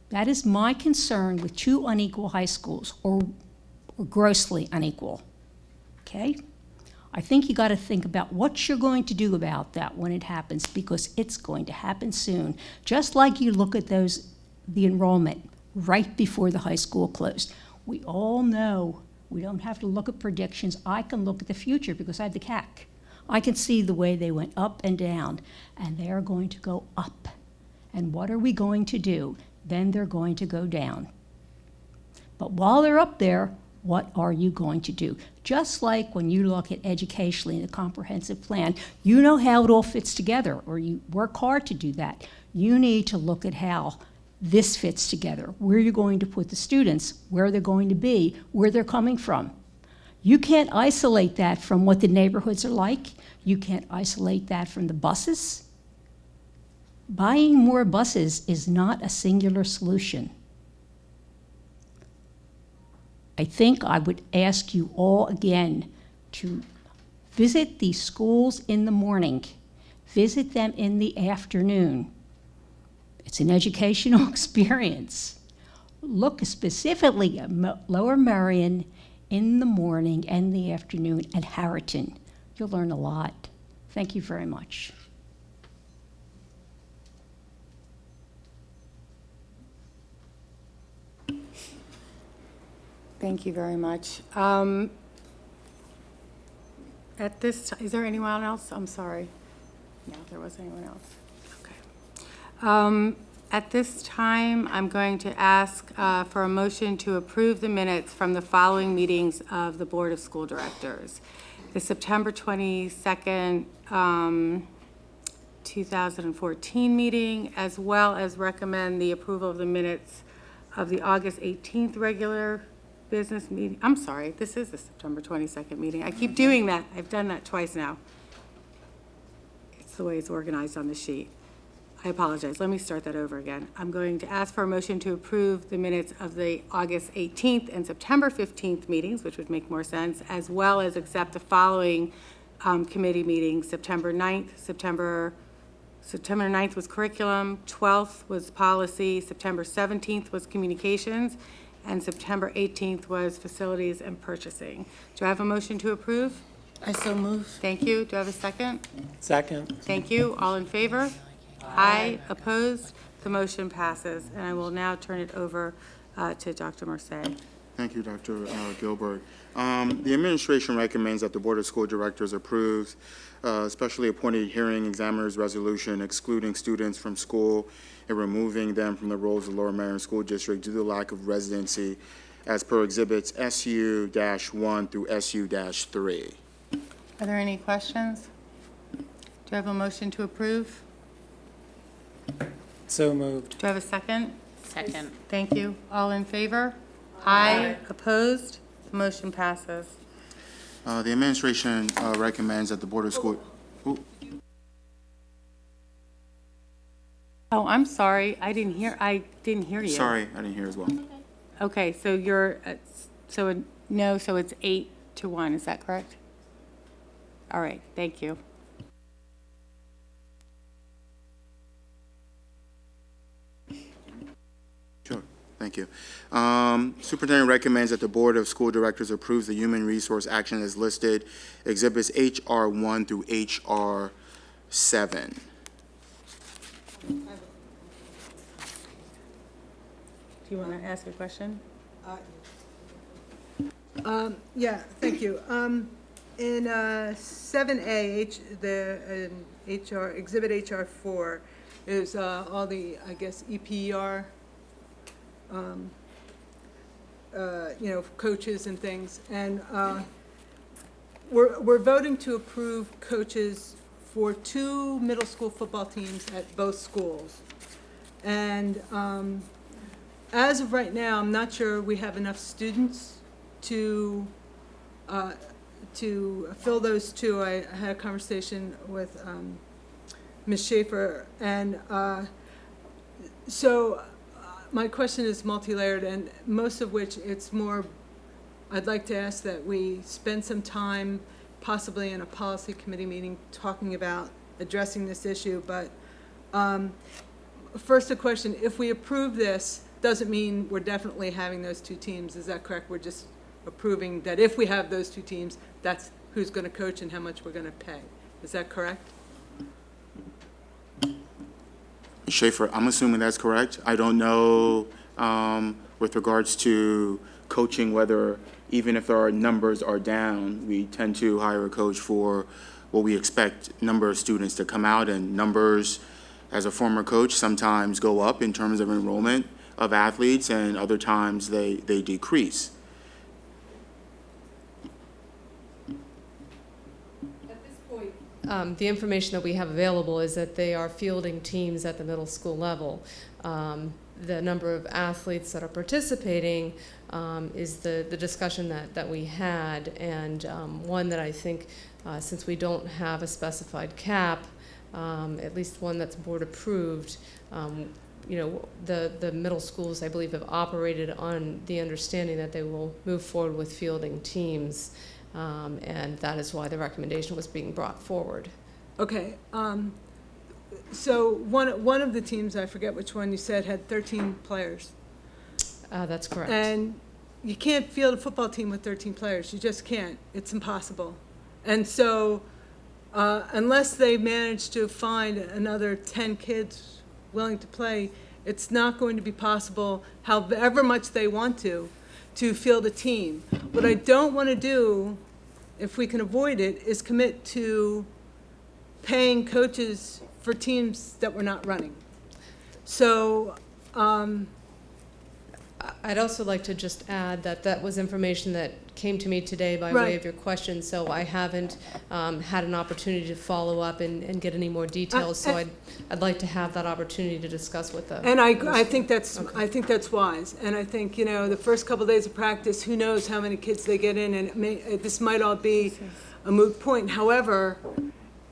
That is my concern with two unequal high schools, or grossly unequal, okay? I think you got to think about what you're going to do about that when it happens, because it's going to happen soon. Just like you look at the enrollment right before the high school closed. We all know we don't have to look at predictions. I can look at the future because I have the CAC. I can see the way they went up and down, and they're going to go up. And what are we going to do? Then they're going to go down. But while they're up there, what are you going to do? Just like when you look at educationally in a comprehensive plan, you know how it all fits together, or you work hard to do that. You need to look at how this fits together, where you're going to put the students, where they're going to be, where they're coming from. You can't isolate that from what the neighborhoods are like. You can't isolate that from the buses. Buying more buses is not a singular solution. I think I would ask you all again to visit these schools in the morning, visit them in the afternoon. It's an educational experience. Look specifically at Lower Merion in the morning and the afternoon at Harriton. You'll learn a lot. Thank you very much. Thank you very much. At this time, is there anyone else? I'm sorry. No, there wasn't anyone else. Okay. At this time, I'm going to ask for a motion to approve the minutes from the following meetings of the Board of School Directors. The September 22nd, 2014 meeting, as well as recommend the approval of the minutes of the August 18th regular business meeting. I'm sorry, this is the September 22nd meeting. I keep doing that. I've done that twice now. It's the way it's organized on the sheet. I apologize. Let me start that over again. I'm going to ask for a motion to approve the minutes of the August 18th and September 15th meetings, which would make more sense, as well as accept the following committee meetings. September 9th was curriculum, 12th was policy, September 17th was communications, and September 18th was facilities and purchasing. Do I have a motion to approve? I so move. Thank you. Do I have a second? Second. Thank you. All in favor? Aye. Opposed? The motion passes. And I will now turn it over to Dr. Marseille. Thank you, Dr. Gilbert. The administration recommends that the Board of School Directors approves specially appointed hearing examiners resolution excluding students from school and removing them from the rolls of Lower Merion School District due to the lack of residency as per exhibits SU-1 through SU-3. Are there any questions? Do I have a motion to approve? So moved. Do I have a second? Second. Thank you. All in favor? Aye. Opposed? The motion passes. The administration recommends that the Board of School, Ooh, Oh, I'm sorry. I didn't hear you. sorry, I didn't hear as well. Okay, so so it's 8-1, is that correct? All right, thank you. Sure, thank you. Superintendent recommends that the Board of School Directors approves the human resource action as listed, exhibits HR 1 through HR 7. Do you want to ask a question? Yeah, thank you. In 7A, the HR, Exhibit HR 4, is all the, I guess, EPR, coaches and things. And we're voting to approve coaches for 2 middle school football teams at both schools. And as of right now, I'm not sure we have enough students to fill those 2. I had a conversation with Ms. Schaefer, and so my question is multi-layered, and most of which it's more, I'd like to ask that we spend some time, possibly in a policy committee meeting, talking about addressing this issue. But first a question, if we approve this, doesn't mean we're definitely having those 2 teams. Is that correct? We're just approving that if we have those 2 teams, that's who's going to coach and how much we're going to pay. Is that correct? Schaefer, I'm assuming that's correct. I don't know with regards to coaching whether, even if our numbers are down, we tend to hire a coach for what we expect number of students to come out, and numbers, as a former coach, sometimes go up in terms of enrollment of athletes, and other times they decrease. At this point, the information that we have available is that they are fielding teams at the middle school level. The number of athletes that are participating is the discussion that we had, and one that I think, since we don't have a specified cap, at least one that's board approved, the middle schools, I believe, have operated on the understanding that they will move forward with fielding teams, and that is why the recommendation was being brought forward. Okay. So one of the teams, I forget which one you said, had 13 players. That's correct. And you can't field a football team with 13 players. You just can't. It's impossible. And so unless they manage to find another 10 kids willing to play, it's not going to be possible, however much they want to field a team. What I don't want to do, if we can avoid it, is commit to paying coaches for teams that we're not running. So I'd also like to just add that that was information that came to me today by Right. way of your question, so I haven't had an opportunity to follow up and get any more details. So I'd like to have that opportunity to discuss with them. And I think that's wise. And I think, the first couple of days of practice, who knows how many kids they get in, and this might all be a moot point. However,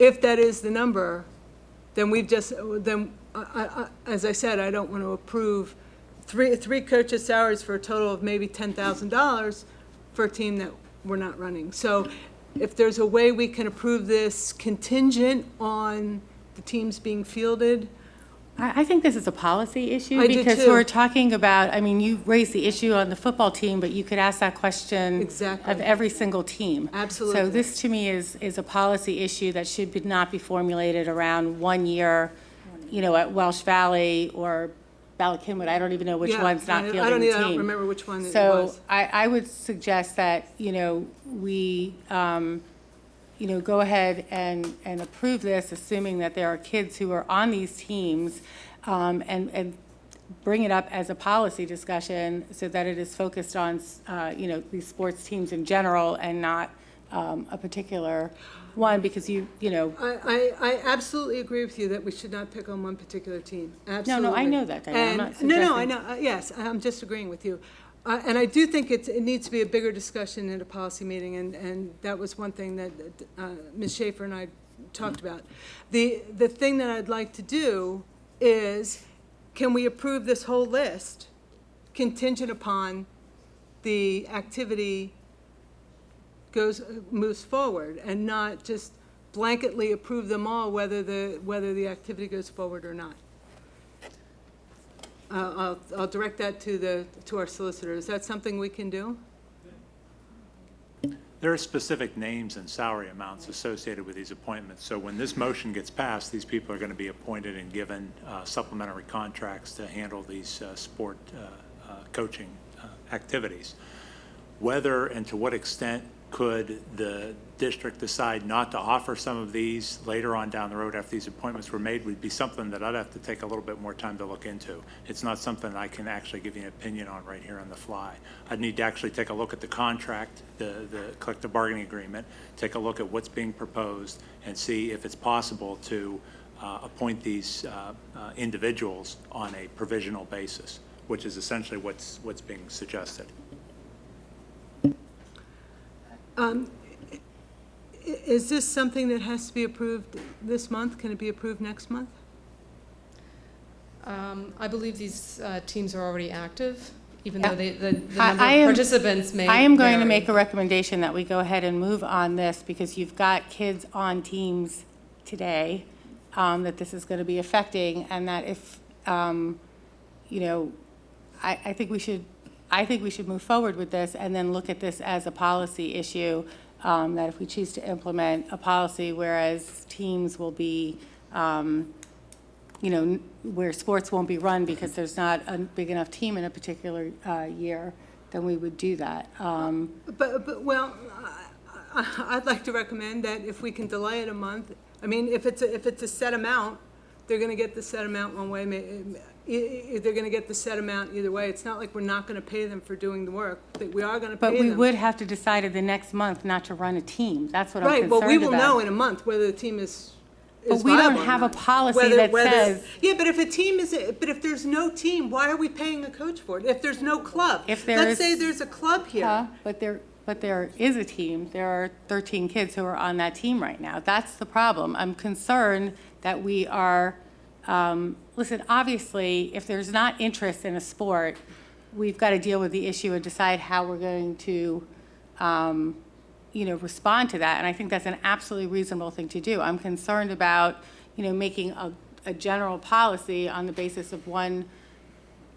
if that is the number, then as I said, I don't want to approve three coaches' salaries for a total of maybe $10,000 for a team that we're not running. So if there's a way we can approve this contingent on the teams being fielded. I think this is a policy issue. I do because too. we're talking about, you raised the issue on the football team, but you could ask that question Exactly. of every single team. Absolutely. So this, to me, is a policy issue that should not be formulated around 1 year, at Welsh Valley or Ballackinwood. I don't even know which Yeah, one's not I fielding the team. I don't remember which one it So was. I would suggest that, we, go ahead and approve this, assuming that there are kids who are on these teams, and bring it up as a policy discussion so that it is focused on, these sports teams in general and not a particular one, because you know. I absolutely agree with you that we should not pick on one particular team. Absolutely. No, I know that, Diane. I'm not No, I suggesting- know, yes, I'm just agreeing with you. And I do think it needs to be a bigger discussion in a policy meeting, and that was one thing that Ms. Schaefer and I talked about. The thing that I'd like to do is, can we approve this whole list contingent upon the activity moves forward, and not just blanketly approve them all whether the activity goes forward or not? I'll direct that to our solicitor. Is that something we can do? There are specific names and salary amounts associated with these appointments. So when this motion gets passed, these people are going to be appointed and given supplementary contracts to handle these sport coaching activities. Whether and to what extent could the district decide not to offer some of these later on down the road after these appointments were made would be something that I'd have to take a little bit more time to look into. It's not something I can actually give you an opinion on right here on the fly. I'd need to actually take a look at the contract, the collective bargaining agreement, take a look at what's being proposed, and see if it's possible to appoint these individuals on a provisional basis, which is essentially what's being suggested. Is this something that has to be approved this month? Can it be approved next month? I believe these teams are already active, even Yeah. though the number I of am- participants may I am going to vary. make a recommendation that we go ahead and move on this, because you've got kids on teams today that this is going to be affecting, and that if, you know, I think we should move forward with this and then look at this as a policy issue, that if we choose to implement a policy, whereas teams will be, you know, where sports won't be run because there's not a big enough team in a particular year, then we would do that. Well, I'd like to recommend that if we can delay it a month, I mean, if it's a set amount, they're going to get the set amount one way. They're going to get the set amount either way. It's not like we're not going to pay them for doing the work. We are going to pay them. But we would have to decide the next month not to run a team. That's what I'm concerned Right, about. well, we will know in a month whether the team is But we don't viable or have a not. policy that says- Yeah, but if there's no team, why are we paying a coach for it? If there's no club? If there Let's is- say there's a club here. But there is a team. There are 13 kids who are on that team right now. That's the problem. I'm concerned that we are, listen, obviously, if there's not interest in a sport, we've got to deal with the issue and decide how we're going to, you know, respond to that. And I think that's an absolutely reasonable thing to do. I'm concerned about, you know, making a general policy on the basis of one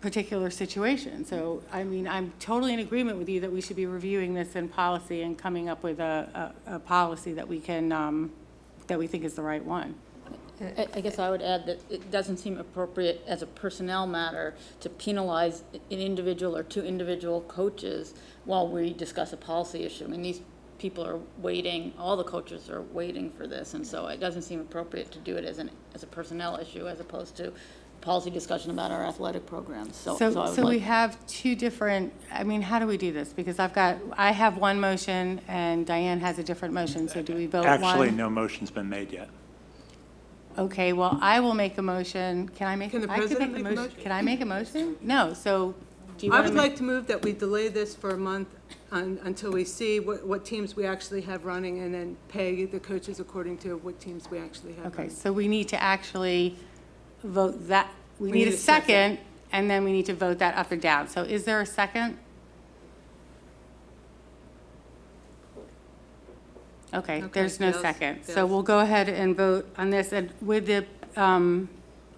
particular situation. So, I mean, I'm totally in agreement with you that we should be reviewing this in policy and coming up with a policy that we can, that we think is the right one. I guess I would add that it doesn't seem appropriate as a personnel matter to penalize an individual or two individual coaches while we discuss a policy issue. I mean, these people are waiting, all the coaches are waiting for this, and so it doesn't seem appropriate to do it as a personnel issue as opposed to policy discussion about our athletic programs. So I would So we like- have two different, I mean, how do we do this? Because I have one motion and Diane has a different motion, so do we vote one? Actually, no motion's been made yet. Okay, well, I will make a motion. Can I make? Can the I could president make make a motion? Can I make a motion? No, so do you I want to would make? like to move that we delay this for a month until we see what teams we actually have running, and then pay the coaches according to what teams we actually have Okay, running. so we need to actually vote that, we need a second, and then we need to vote that up or down. So is there a second? Okay, Okay, there's no fails, second. So fails. we'll go ahead and vote on this, and with the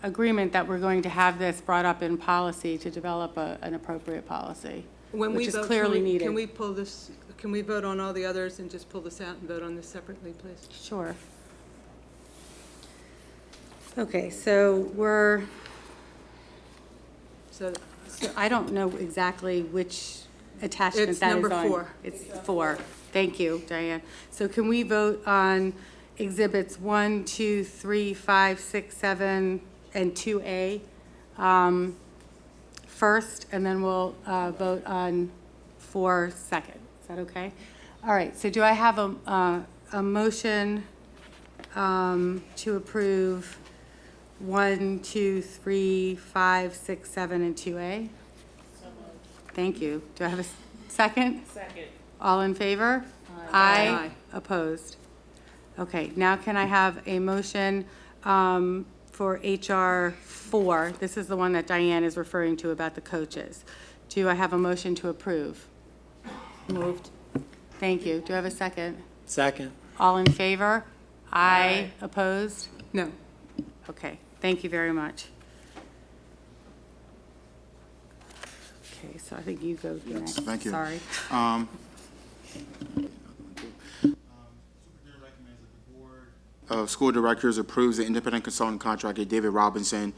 agreement that we're going to have this brought up in policy to develop an appropriate policy, When we which is vote, clearly needed. Can we pull this, can we vote on all the others and just pull this out and vote on this separately, please? Sure. Okay, so we're, So so I don't know exactly which attachment It's that is on. number 4. It's 4. Thank you, Diane. So can we vote on exhibits 1, 2, 3, 5, 6, 7, and 2A first, and then we'll vote on 4 second? Is that okay? All right, so do I have a motion to approve 1, 2, 3, 5, 6, 7, and 2A? Thank you. Do I have a second? Second. All in favor? Aye. Opposed? Okay, now can I have a motion for HR 4? This is the one that Diane is referring to about the coaches. Do I have a motion to approve? Moved. Thank you. Do I have a second? Second. All in favor? Aye. Opposed? No. Okay, thank you very much. Okay, so I think you go next. Thank you. Sorry. School directors approves the independent consultant contract with David Robinson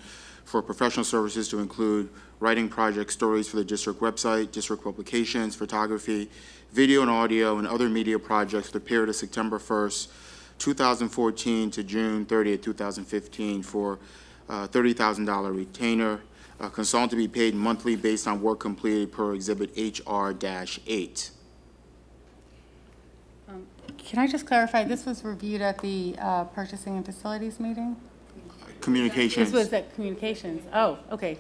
for professional services to include writing project stories for the district website, district publications, photography, video and audio, and other media projects for the period of September 1st, 2014 to June 30th, 2015 for $30,000 retainer. Consultant to be paid monthly based on work completed per Exhibit HR-8. Can I just clarify, this was reviewed at the purchasing and facilities meeting? Communications. This was at communications. Oh, okay,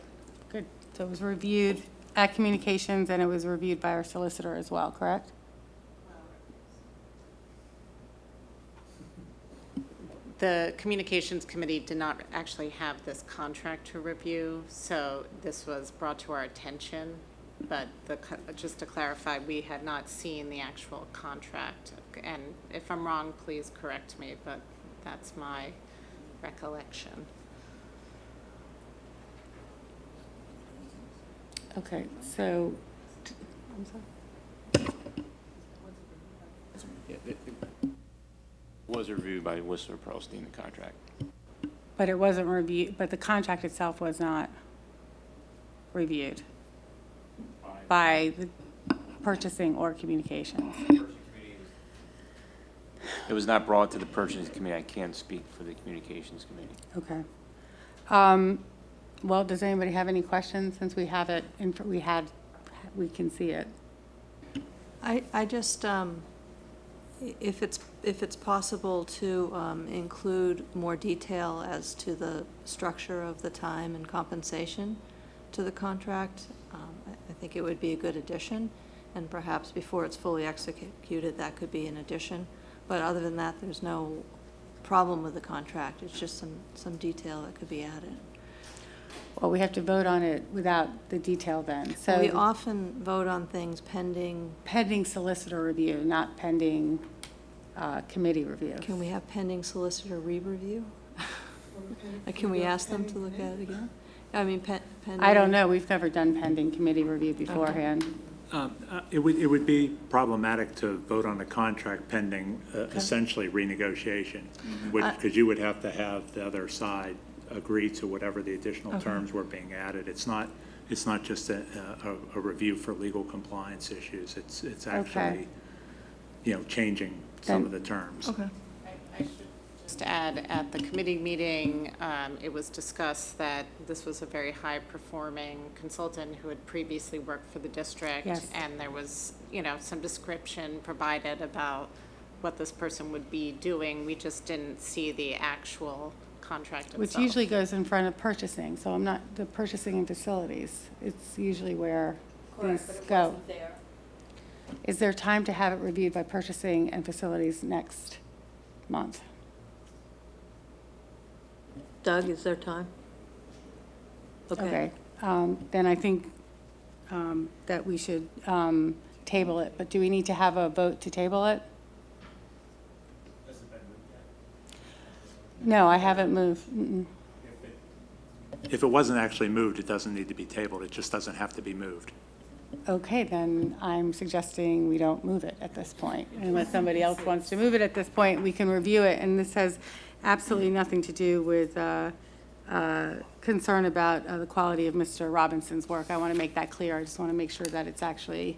good. So it was reviewed at communications and it was reviewed by our solicitor as well, correct? The Communications Committee did not actually have this contract to review, so this was brought to our attention. But just to clarify, we had not seen the actual contract. And if I'm wrong, please correct me, but that's my recollection. Okay, so, I'm sorry. Was reviewed by Whistler Pearlstein, the contract. But it wasn't reviewed, but the contract itself was not reviewed by the purchasing or communications. It was not brought to the purchasing committee. I can't speak for the communications committee. Okay. Well, does anybody have any questions since we have it, we can see it? I just, if it's possible to include more detail as to the structure of the time and compensation to the contract, I think it would be a good addition, and perhaps before it's fully executed, that could be an addition. But other than that, there's no problem with the contract. It's just some detail that could be added. Well, we have to vote on it without the detail then. So We often vote on things pending. pending solicitor review, not pending committee review. Can we have pending solicitor re-review? Can we ask them to look at it again? I mean, pending. I don't know. We've never done pending committee review beforehand. It would be problematic to vote on a contract pending essentially renegotiation, because you would have to have the other side agree to whatever the additional terms were being added. It's not just a review for legal compliance issues. It's actually, changing some of the terms. Okay. Just to add, at the committee meeting, it was discussed that this was a very high-performing consultant who had previously worked for the district. Yes. And there was, some description provided about what this person would be doing. We just didn't see the actual contract itself. Which usually goes in front of purchasing, so I'm not, the purchasing and facilities. It's usually where these go. Is there time to have it reviewed by purchasing and facilities next month? Doug, is there time? Okay. Then I think that we should table it, but do we need to have a vote to table it? No, I haven't moved. Mm-mm. If it wasn't actually moved, it doesn't need to be tabled. It just doesn't have to be moved. Okay, then I'm suggesting we don't move it at this point. Unless somebody else wants to move it at this point, we can review it. And this has absolutely nothing to do with concern about the quality of Mr. Robinson's work. I want to make that clear. I just want to make sure that it's actually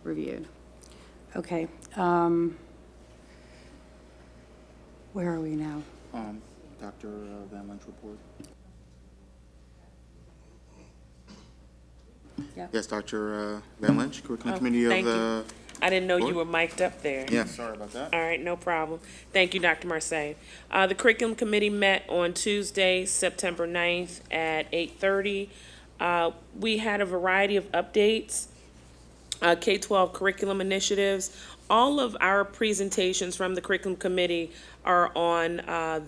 reviewed. Okay. Where are we now? Dr. Van Lynch report. Yep. Yes, Dr. Van Lynch, Curriculum Committee of thank the I didn't know you Sure. were mic'd up there. Yeah, sorry about that. All right, no problem. Thank you, Dr. Marseille. The Curriculum Committee met on Tuesday, September 9th at 8:30. We had a variety of updates, K-12 curriculum initiatives. All of our presentations from the Curriculum Committee are on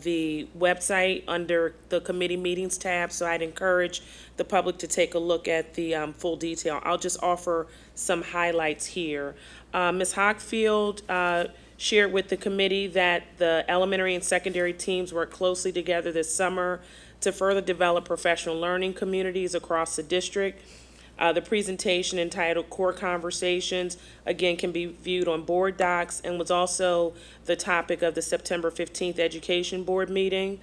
the website under the committee meetings tab, so I'd encourage the public to take a look at the full detail. I'll just offer some highlights here. Ms. Hockfield shared with the committee that the elementary and secondary teams worked closely together this summer to further develop professional learning communities across the district. The presentation entitled Core Conversations, again, can be viewed on board docs and was also the topic of the September 15th Education Board meeting.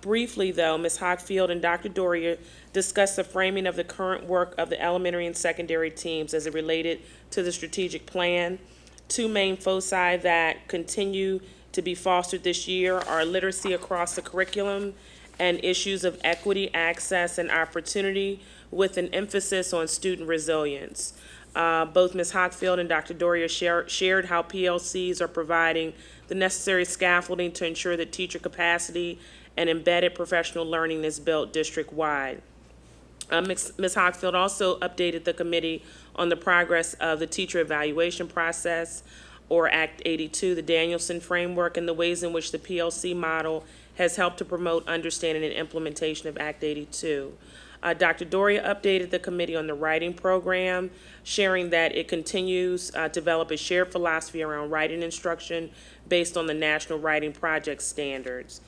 Briefly, though, Ms. Hockfield and Dr. Doria discussed the framing of the current work of the elementary and secondary teams as it related to the strategic plan. Two main foci that continue to be fostered this year are literacy across the curriculum and issues of equity, access, and opportunity, with an emphasis on student resilience. Both Ms. Hockfield and Dr. Doria shared how PLCs are providing the necessary scaffolding to ensure that teacher capacity and embedded professional learning is built district-wide. Ms. Hockfield also updated the committee on the progress of the teacher evaluation process, or Act 82, the Danielson framework, and the ways in which the PLC model has helped to promote understanding and implementation of Act 82. Dr. Doria updated the committee on the writing program, sharing that it continues to develop a shared philosophy around writing instruction based on the National Writing Project standards.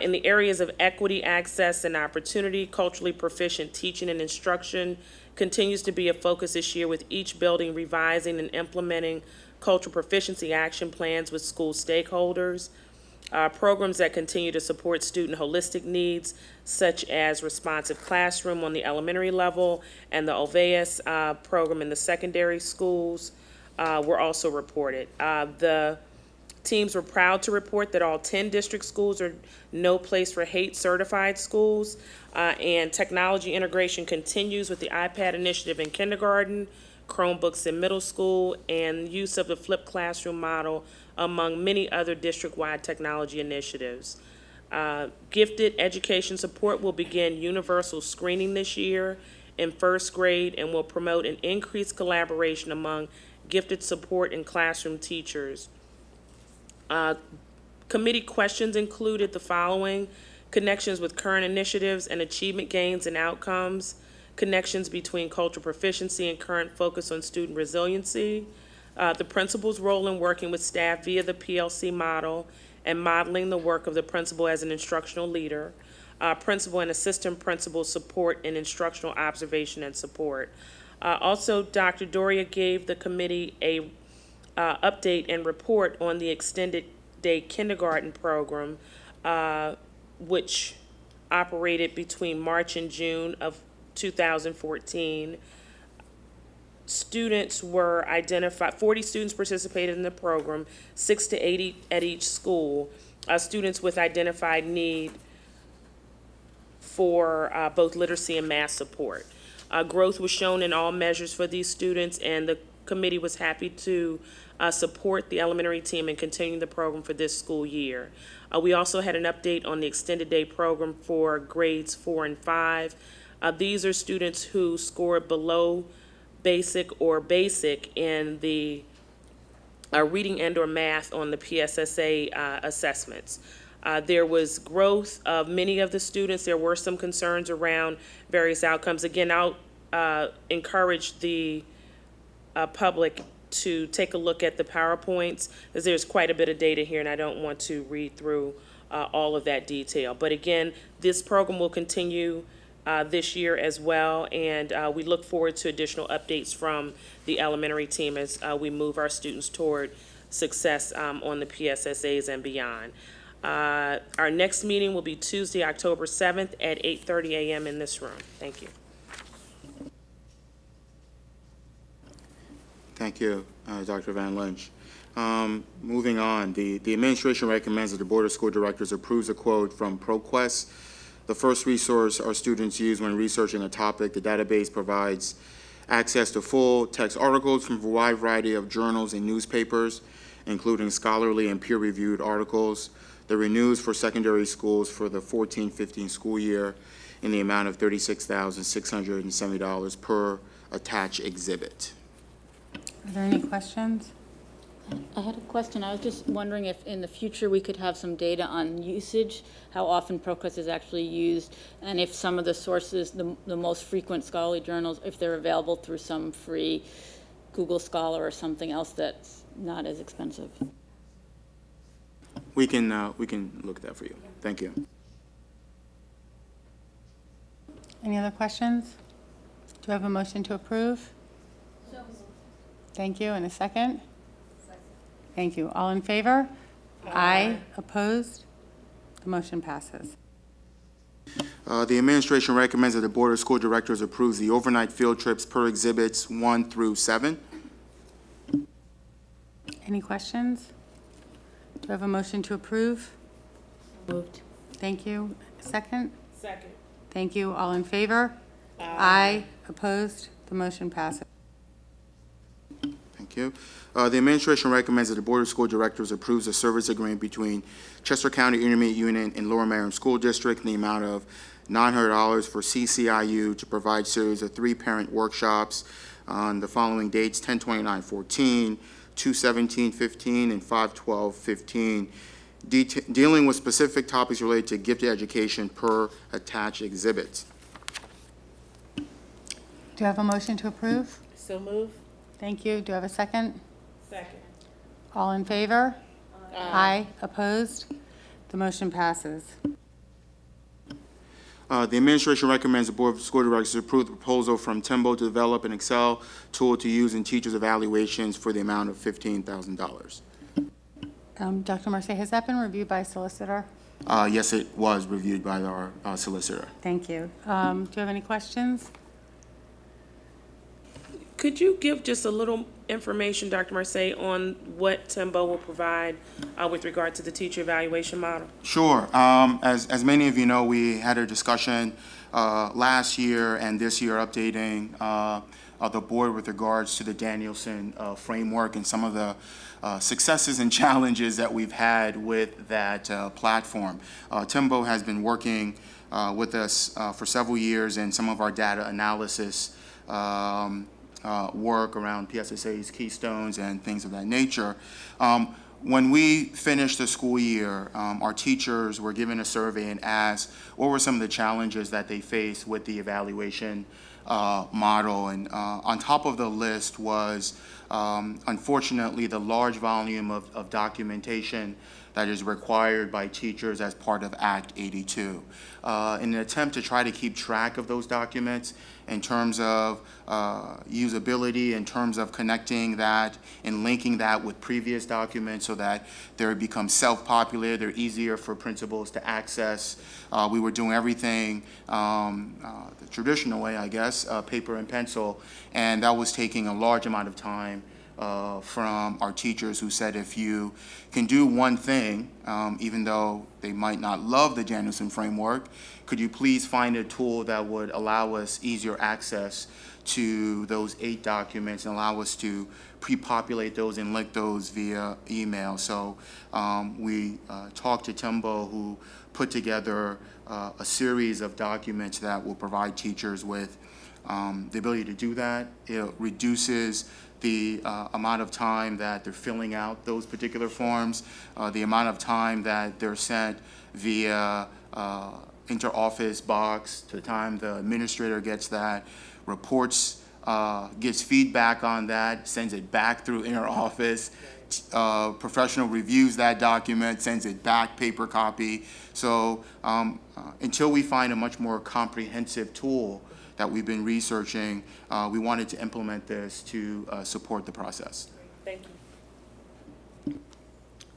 In the areas of equity, access, and opportunity, culturally proficient teaching and instruction continues to be a focus this year, with each building revising and implementing cultural proficiency action plans with school stakeholders. Programs that continue to support student holistic needs, such as Responsive Classroom on the elementary level and the Oveus program in the secondary schools, were also reported. The teams were proud to report that all 10 district schools are No Place for Hate certified schools, and technology integration continues with the iPad initiative in kindergarten, Chromebooks in middle school, and use of the flipped classroom model, among many other district-wide technology initiatives. Gifted education support will begin universal screening this year in first grade and will promote an increased collaboration among gifted support and classroom teachers. Committee questions included the following: connections with current initiatives and achievement gains and outcomes, connections between cultural proficiency and current focus on student resiliency, the principal's role in working with staff via the PLC model and modeling the work of the principal as an instructional leader, principal and assistant principal support and instructional observation and support. Also, Dr. Doria gave the committee a update and report on the extended day kindergarten program, which operated between March and June of 2014. Students were identified, 40 students participated in the program, 6 to 8 at each school. Students with identified need for both literacy and math support. Growth was shown in all measures for these students, and the committee was happy to support the elementary team and continue the program for this school year. We also had an update on the extended day program for grades 4 and 5. These are students who scored below basic or basic in the reading and or math on the PSSA assessments. There was growth of many of the students. There were some concerns around various outcomes. Again, I'll encourage the public to take a look at the PowerPoints, as there's quite a bit of data here, and I don't want to read through all of that detail. But again, this program will continue this year as well, and we look forward to additional updates from the elementary team as we move our students toward success on the PSSAs and beyond. Our next meeting will be Tuesday, October 7th at 8:30 a.m. in this room. Thank you. Thank you, Dr. Van Lynch. Moving on, the administration recommends that the Board of School Directors approves a quote from ProQuest, the first resource our students use when researching a topic. The database provides access to full text articles from a wide variety of journals and newspapers, including scholarly and peer-reviewed articles. The renews for secondary schools for the 14-15 school year in the amount of $36,670 per attached exhibit. Are there any questions? I had a question. I was just wondering if in the future we could have some data on usage, how often ProQuest is actually used, and if some of the sources, the most frequent scholarly journals, if they're available through some free Google Scholar or something else that's not as expensive. We can look at that for you. Thank you. Any other questions? Do I have a motion to approve? Thank you. And a second? Thank you. All in favor? Aye. Opposed? The motion passes. The administration recommends that the Board of School Directors approves the overnight field trips per exhibits 1 through 7. Any questions? Do I have a motion to approve? Moved. Thank you. Second? Second. Thank you. All in favor? Aye. Opposed? The motion passes. Thank you. The administration recommends that the Board of School Directors approves a service agreement between Chester County Intermediate Unit and Lower Merion School District in the amount of $900 for CCIU to provide series of 3 parent workshops on the following dates: 10/29/14, 2/17/15, and 5/12/15, dealing with specific topics related to gifted education per attached exhibit. Do I have a motion to approve? So move. Thank you. Do I have a second? Second. All in favor? Aye. Opposed? The motion passes. The administration recommends the Board of School Directors approve the proposal from Timbo to develop an Excel tool to use in teachers' evaluations for the amount of $15,000. Dr. Marseille, has that been reviewed by a solicitor? Yes, it was reviewed by our solicitor. Thank you. Do you have any questions? Could you give just a little information, Dr. Marseille, on what Timbo will provide with regard to the teacher evaluation model? Sure. As many of you know, we had a discussion last year and this year updating the board with regards to the Danielson framework and some of the successes and challenges that we've had with that platform. Timbo has been working with us for several years in some of our data analysis work around PSSA's keystones and things of that nature. When we finished the school year, our teachers were given a survey and asked what were some of the challenges that they faced with the evaluation model. And on top of the list was, unfortunately, the large volume of documentation that is required by teachers as part of Act 82. In an attempt to try to keep track of those documents in terms of usability, in terms of connecting that and linking that with previous documents so that they become self-populated, they're easier for principals to access. We were doing everything the traditional way, I guess, paper and pencil, and that was taking a large amount of time from our teachers, who said if you can do one thing, even though they might not love the Danielson framework, could you please find a tool that would allow us easier access to those 8 documents and allow us to pre-populate those and link those via email. So we talked to Timbo, who put together a series of documents that will provide teachers with the ability to do that. It reduces the amount of time that they're filling out those particular forms, the amount of time that they're sent via inter-office box to the time the administrator gets that, reports, gets feedback on that, sends it back through inter-office, professional reviews that document, sends it back paper copy. So until we find a much more comprehensive tool that we've been researching, we wanted to implement this to support the process. Thank you.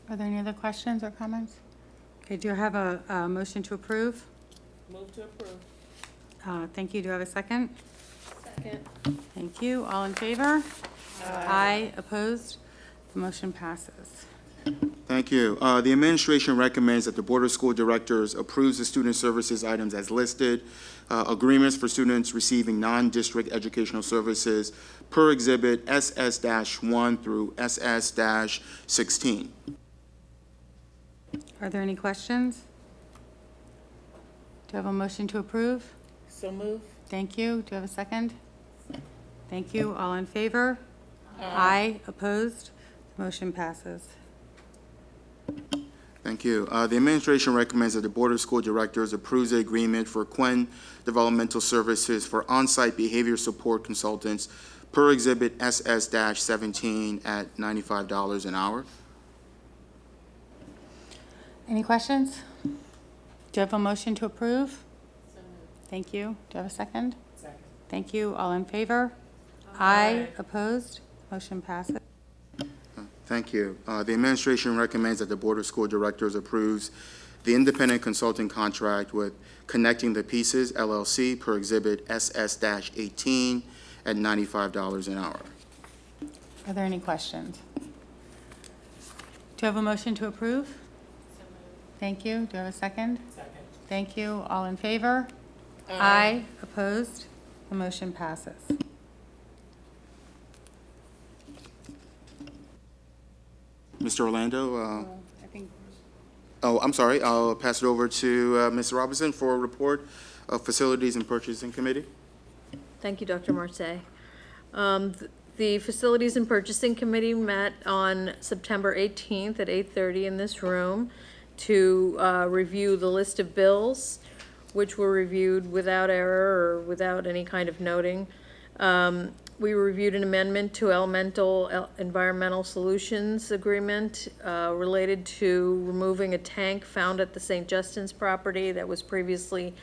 Are there any other questions or comments? Okay, do you have a motion to approve? Move to approve. Thank you. Do I have a second? Second. Thank you. All in favor? Aye. Opposed? The motion passes. Thank you. The administration recommends that the Board of School Directors approves the student services items as listed. Agreements for students receiving non-district educational services per exhibit SS-1 through SS-16. Are there any questions? Do you have a motion to approve? So move. Thank you. Do you have a second? Thank you. All in favor? Aye. Opposed? Motion passes. Thank you. The administration recommends that the Board of School Directors approves the agreement for Quinn Developmental Services for on-site behavior support consultants per exhibit SS-17 at $95 an hour. Any questions? Do you have a motion to approve? Thank you. Do you have a second? Second. Thank you. All in favor? Aye. Opposed? Motion passes. Thank you. The administration recommends that the Board of School Directors approves the independent consulting contract with Connecting the Pieces LLC per exhibit SS-18 at $95 an hour. Are there any questions? Do you have a motion to approve? Thank you. Do you have a second? Second. Thank you. All in favor? Aye. Opposed? The motion passes. Mr. Orlando? I think Oh, I'm sorry. I'll pass it over to Ms. Robinson for a report of Facilities and Purchasing Committee. Thank you, Dr. Marseille. The Facilities and Purchasing Committee met on September 18th at 8:30 in this room to review the list of bills, which were reviewed without error or without any kind of noting. We reviewed an amendment to Elemental Environmental Solutions Agreement related to removing a tank found at the St. Justin's property that was previously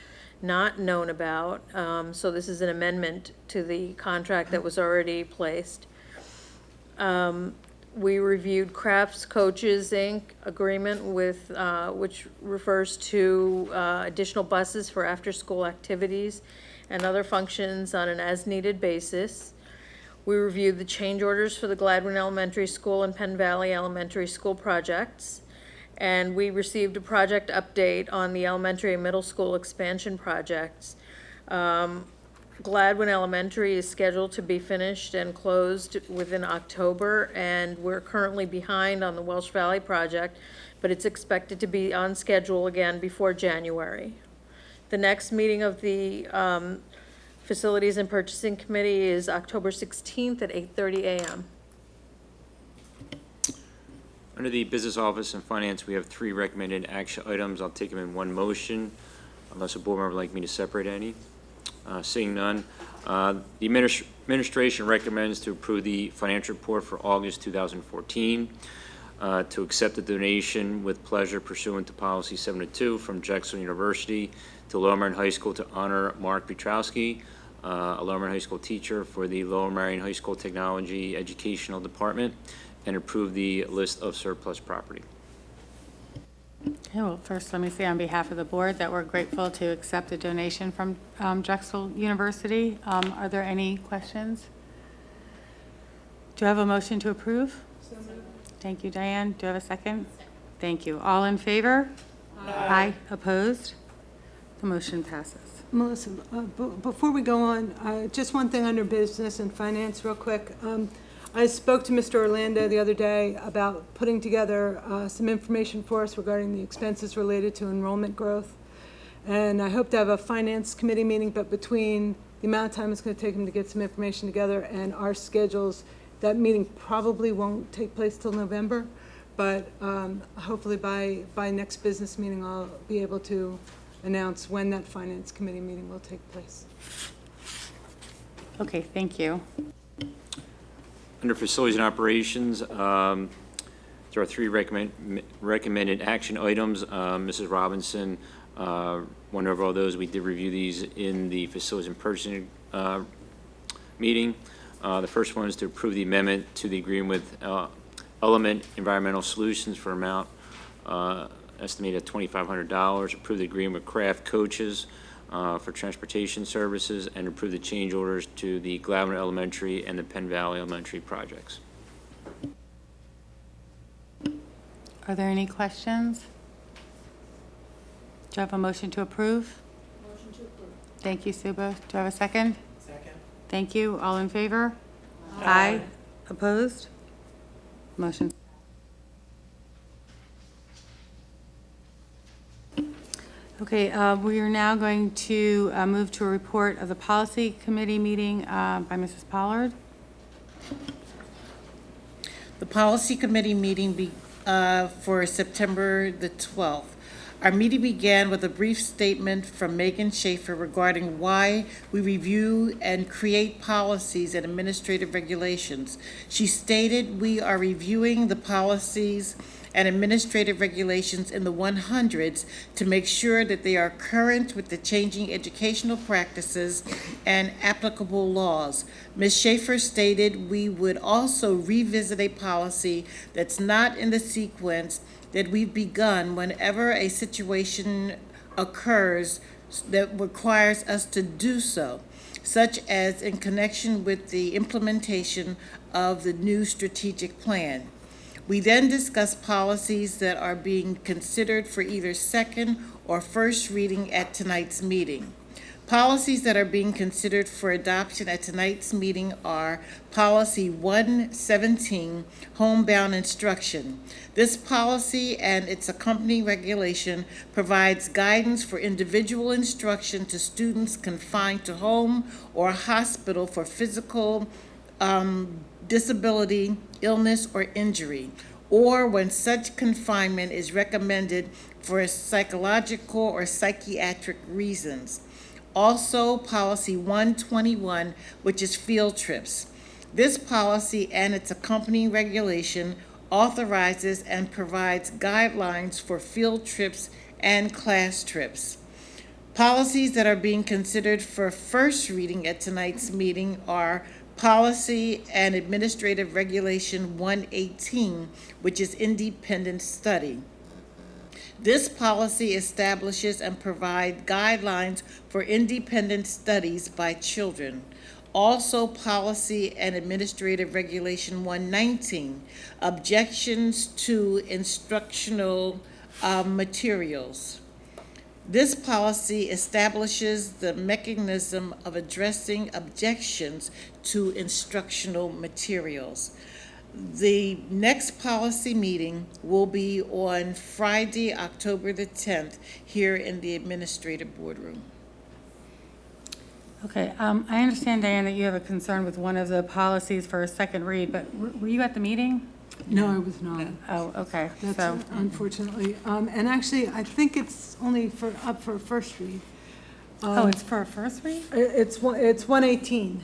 not known about. So this is an amendment to the contract that was already placed. We reviewed Crafts Coaches, Inc. agreement with, which refers to additional buses for after-school activities and other functions on an as-needed basis. We reviewed the change orders for the Gladwin Elementary School and Penn Valley Elementary School projects. And we received a project update on the elementary and middle school expansion projects. Gladwin Elementary is scheduled to be finished and closed within October, and we're currently behind on the Welsh Valley project, but it's expected to be on schedule again before January. The next meeting of the Facilities and Purchasing Committee is October 16th at 8:30 a.m. Under the Business Office and Finance, we have 3 recommended action items. I'll take them in one motion, unless a board member would like me to separate any. Seeing none, the administration recommends to approve the financial report for August 2014, to accept the donation with pleasure pursuant to Policy 702 from Drexel University to Lower Merion High School to honor Mark Petrowski, a Lower Merion High School teacher for the Lower Merion High School Technology Educational Department, and approve the list of surplus property. Okay, well, first, let me say on behalf of the board that we're grateful to accept a donation from Drexel University. Are there any questions? Do you have a motion to approve? Thank you, Diane. Do you have a second? Thank you. All in favor? Aye. Opposed? The motion passes. Melissa, before we go on, just one thing under business and finance real quick. I spoke to Mr. Orlando the other day about putting together some information for us regarding the expenses related to enrollment growth. And I hope to have a finance committee meeting, but between the amount of time it's going to take him to get some information together and our schedules, that meeting probably won't take place till November. But hopefully by next business meeting, I'll be able to announce when that finance committee meeting will take place. Okay, thank you. Under Facilities and Operations, there are 3 recommended action items. Mrs. Robinson went over all those. We did review these in the Facilities and Purchasing meeting. The first one is to approve the amendment to the agreement with Element Environmental Solutions for amount estimated at $2,500. Approve the agreement with Craft Coaches for transportation services, and approve the change orders to the Gladwin Elementary and the Penn Valley Elementary projects. Are there any questions? Do I have a motion to approve? Motion to approve. Thank you, Suba. Do I have a second? Second. Thank you. All in favor? Aye. Opposed? Motion. Okay, we are now going to move to a report of the policy committee meeting by Mrs. Pollard. The policy committee meeting for September the 12th. Our meeting began with a brief statement from Megan Schaefer regarding why we review and create policies and administrative regulations. She stated we are reviewing the policies and administrative regulations in the 100s to make sure that they are current with the changing educational practices and applicable laws. Ms. Schaefer stated we would also revisit a policy that's not in the sequence that we've begun whenever a situation occurs that requires us to do so, such as in connection with the implementation of the new strategic plan. We then discuss policies that are being considered for either second or first reading at tonight's meeting. Policies that are being considered for adoption at tonight's meeting are Policy 117, Homebound Instruction. This policy and its accompanying regulation provides guidance for individual instruction to students confined to home or hospital for physical disability, illness, or injury, or when such confinement is recommended for psychological or psychiatric reasons. Also, Policy 121, which is field trips. This policy and its accompanying regulation authorizes and provides guidelines for field trips and class trips. Policies that are being considered for first reading at tonight's meeting are Policy and Administrative Regulation 118, which is independent study. This policy establishes and provides guidelines for independent studies by children. Also, Policy and Administrative Regulation 119, objections to instructional materials. This policy establishes the mechanism of addressing objections to instructional materials. The next policy meeting will be on Friday, October the 10th, here in the Administrative Boardroom. Okay, I understand, Diane, that you have a concern with one of the policies for a second read, but were you at the meeting? No, I was not. Oh, okay, That's so, unfortunately. And actually, I think it's only up for first read. oh, it's for a first read? It's 118.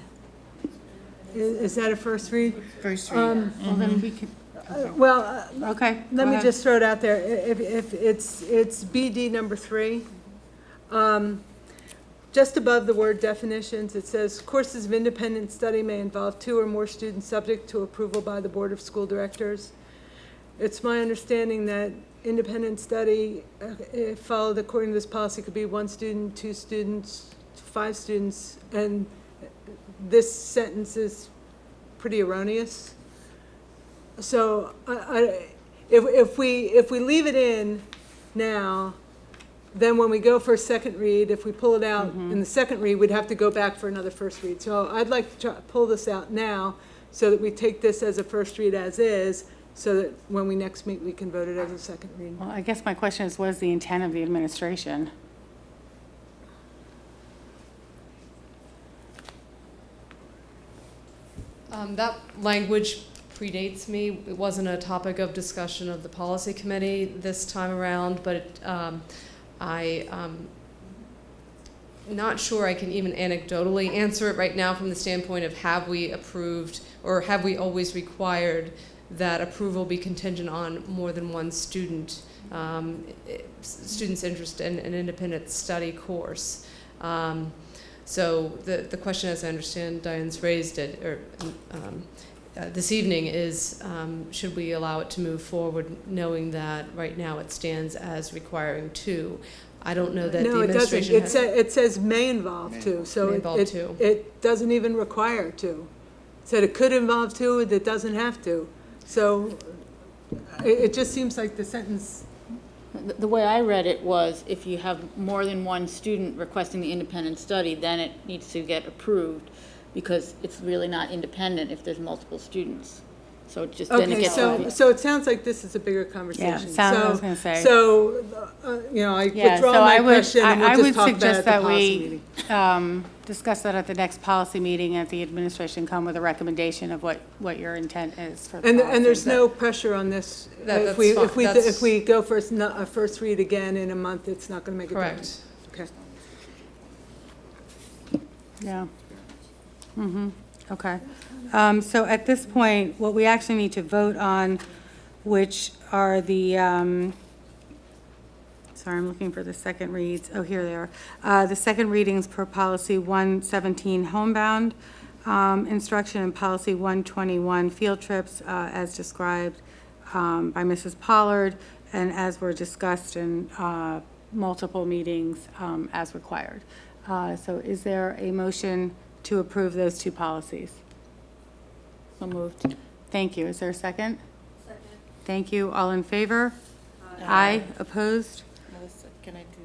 Is that a first read? First read. Well, then we could, okay. Let go me ahead. just throw it out there. If it's BD number 3. Just above the word definitions, it says, courses of independent study may involve 2 or more students subject to approval by the Board of School Directors. It's my understanding that independent study, if followed according to this policy, could be 1 student, 2 students, 5 students, and this sentence is pretty erroneous. So if we leave it in now, then when we go for a second read, if we pull it out in the second read, we'd have to go back for another first read. So I'd like to pull this out now so that we take this as a first read as is, so that when we next meet, we can vote it as a second read. Well, I guess my question is, what is the intent of the administration? That language predates me. It wasn't a topic of discussion of the policy committee this time around, but I'm not sure I can even anecdotally answer it right now from the standpoint of have we approved or have we always required that approval be contingent on more than 1 student, student's interest in an independent study course. So the question, as I understand Diane's raised it, this evening is, should we allow it to move forward, knowing that right now it stands as requiring 2? I don't know that the administration has. No, it doesn't. It says may involve 2, so May involve 2. it doesn't even require 2. It said it could involve 2, it doesn't have to. So it just seems like the sentence, The way I read it was, if you have more than one student requesting the independent study, then it needs to get approved, because it's really not independent if there's multiple students. So it just, then it okay, gets. so it sounds like this is a bigger conversation. I was gonna say. So, I Yeah, withdraw so my I would, question and I we'll would just talk about it suggest at the that policy we meeting. discuss that at the next policy meeting, at the administration come with a recommendation of what your intent is for the And policy. there's no pressure on this. That's fine. If we go for a first read again in a month, it's not going to make a difference. Correct. Okay. Yeah. Okay. So at this point, what we actually need to vote on, which are the, sorry, I'm looking for the second reads. Oh, here they are. The second readings per policy 117 homebound instruction and policy 121 field trips as described by Mrs. Pollard and as were discussed in multiple meetings as required. So is there a motion to approve those two policies? So moved. Thank you. Is there a second? Second. Thank you. All in favor? Aye. Opposed? Melissa, can I do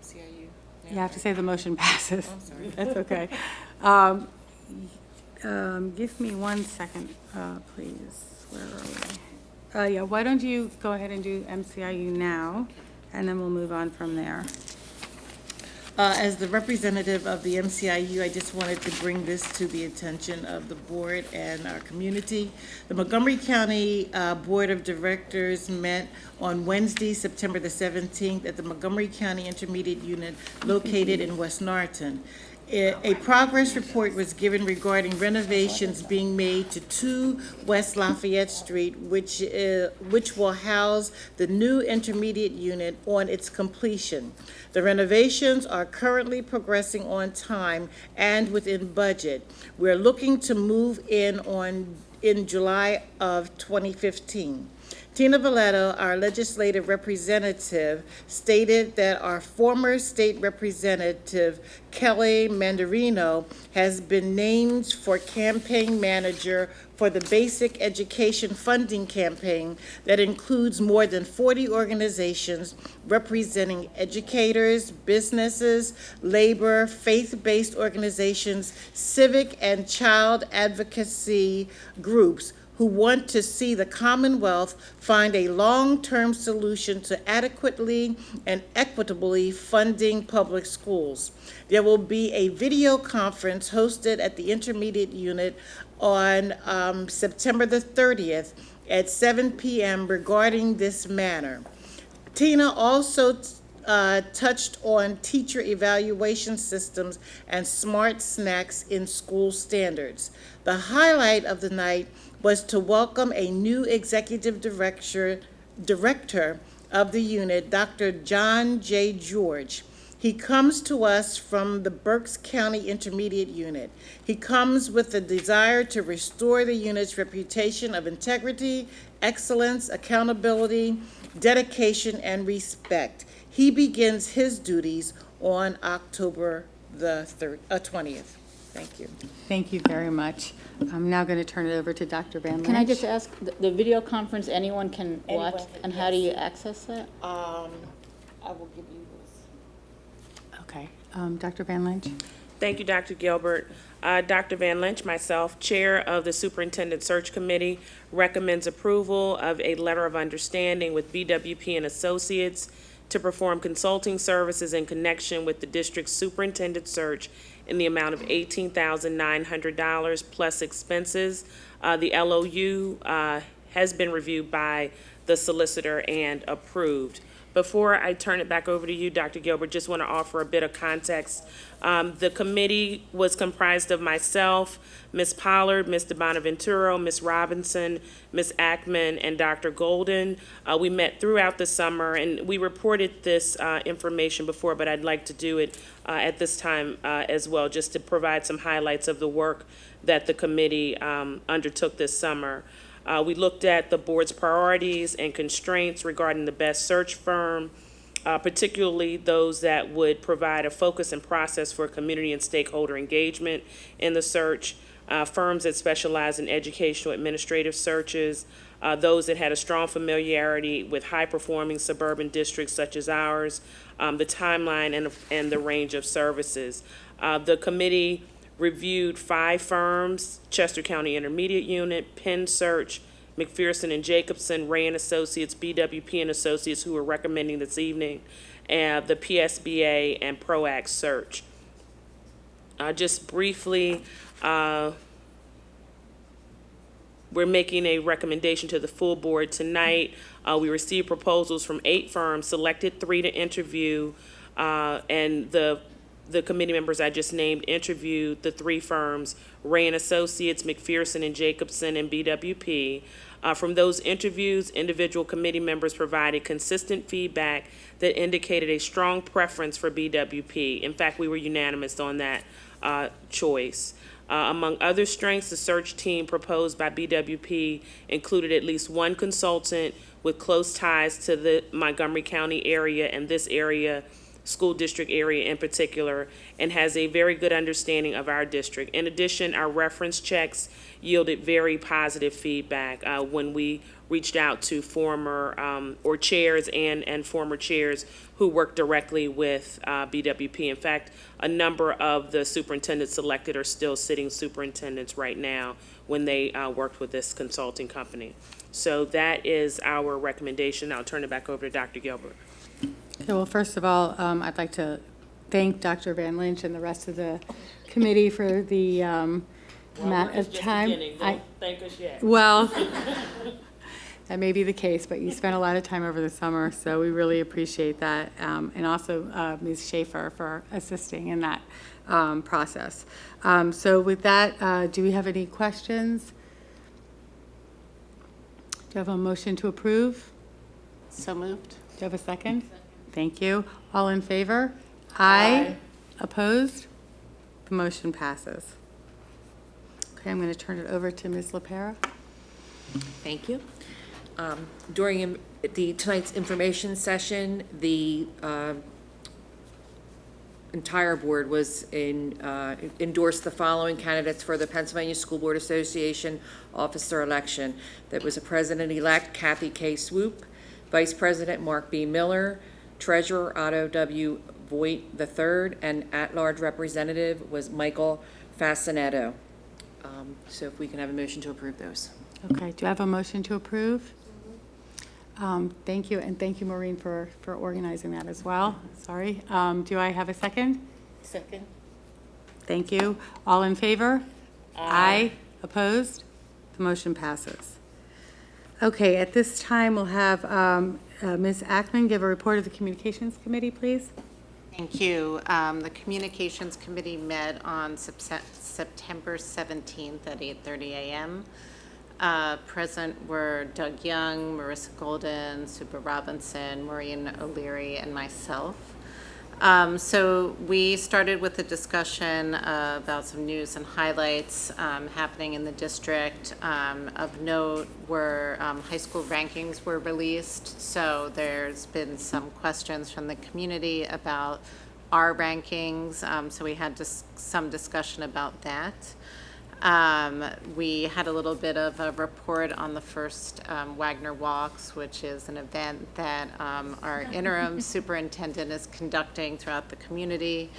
CIU? You have to say the motion passes. I'm sorry. That's okay. Give me 1 second, please. Where are we? Yeah, why don't you go ahead and do MCIU now, and then we'll move on from there. As the representative of the MCIU, I just wanted to bring this to the attention of the board and our community. The Montgomery County Board of Directors met on Wednesday, September the 17th at the Montgomery County Intermediate Unit located in West Norriton. A progress report was given regarding renovations being made to 2 West Lafayette Street, which will house the new intermediate unit on its completion. The renovations are currently progressing on time and within budget. We're looking to move in July of 2015. Tina Valletto, our legislative representative, stated that our former state representative, Kelly Mandarino, has been named for campaign manager for the Basic Education Funding Campaign that includes more than 40 organizations representing educators, businesses, labor, faith-based organizations, civic and child advocacy groups who want to see the Commonwealth find a long-term solution to adequately and equitably funding public schools. There will be a video conference hosted at the intermediate unit on September the 30th at 7 p.m. regarding this matter. Tina also touched on teacher evaluation systems and smart snacks in school standards. The highlight of the night was to welcome a new executive director of the unit, Dr. John J. George. He comes to us from the Berks County Intermediate Unit. He comes with the desire to restore the unit's reputation of integrity, excellence, accountability, dedication, and respect. He begins his duties on October the 20th. Thank you. Thank you very much. I'm now going to turn it over to Dr. Van Lynch. Can I just ask, the video conference, anyone can watch, Anyone can, and how do yes. you access that? I will give you this. Okay. Dr. Van Lynch? Thank you, Dr. Gilbert. Dr. Van Lynch, myself, Chair of the Superintendent Search Committee, recommends approval of a letter of understanding with BWP and Associates to perform consulting services in connection with the district's superintendent search in the amount of $18,900 plus expenses. The LOU has been reviewed by the solicitor and approved. Before I turn it back over to you, Dr. Gilbert, just want to offer a bit of context. The committee was comprised of myself, Ms. Pollard, Mr. Bonaventura, Ms. Robinson, Ms. Ackman, and Dr. Golden. We met throughout the summer, and we reported this information before, but I'd like to do it at this time as well, just to provide some highlights of the work that the committee undertook this summer. We looked at the board's priorities and constraints regarding the best search firm, particularly those that would provide a focus and process for community and stakeholder engagement in the search, firms that specialize in educational administrative searches, those that had a strong familiarity with high-performing suburban districts such as ours, the timeline and the range of services. The committee reviewed 5 firms: Chester County Intermediate Unit, Penn Search, McPherson and Jacobson, Ray and Associates, BWP and Associates, who are recommending this evening, and the PSBA and ProAct Search. Just briefly, we're making a recommendation to the full board tonight. We received proposals from 8 firms, selected 3 to interview, and the committee members I just named interviewed the 3 firms, Ray and Associates, McPherson and Jacobson, and BWP. From those interviews, individual committee members provided consistent feedback that indicated a strong preference for BWP. In fact, we were unanimous on that choice. Among other strengths, the search team proposed by BWP included at least 1 consultant with close ties to the Montgomery County area and this area, school district area in particular, and has a very good understanding of our district. In addition, our reference checks yielded very positive feedback when we reached out to former or chairs and former chairs who work directly with BWP. In fact, a number of the superintendents selected are still sitting superintendents right now when they worked with this consulting company. So that is our recommendation. I'll turn it back over to Dr. Gilbert. Okay, well, first of all, I'd like to thank Dr. Van Lynch and the rest of the committee for the amount of time. Don't thank us yet. Well, that may be the case, but you spent a lot of time over the summer, so we really appreciate that. And also Ms. Schaefer for assisting in that process. So with that, do we have any questions? Do you have a motion to approve? So moved. Do you have a second? Thank you. All in favor? Aye. Opposed? The motion passes. Okay, I'm going to turn it over to Ms. LaPera. Thank you. During tonight's information session, the entire board was endorsed the following candidates for the Pennsylvania School Board Association officer election. That was a president-elect, Kathy K. Swoop, Vice President Mark B. Miller, Treasurer Otto W. Voigt III, and at-large representative was Michael Fascinetto. So if we can have a motion to approve those. Okay, do I have a motion to approve? Thank you, and thank you, Maureen, for organizing that as well. Sorry. Do I have a second? Second. Thank you. All in favor? Aye. Opposed? The motion passes. Okay, at this time, we'll have Ms. Ackman give a report of the Communications Committee, please. Thank you. The Communications Committee met on September 17th at 8:30 a.m. Present were Doug Young, Marissa Golden, Suba Robinson, Maureen O'Leary, and myself. So we started with a discussion about some news and highlights happening in the district. Of note were high school rankings were released, so there's been some questions from the community about our rankings, so we had some discussion about that. We had a little bit of a report on the first Wagner Walks, which is an event that our interim superintendent is conducting throughout the community.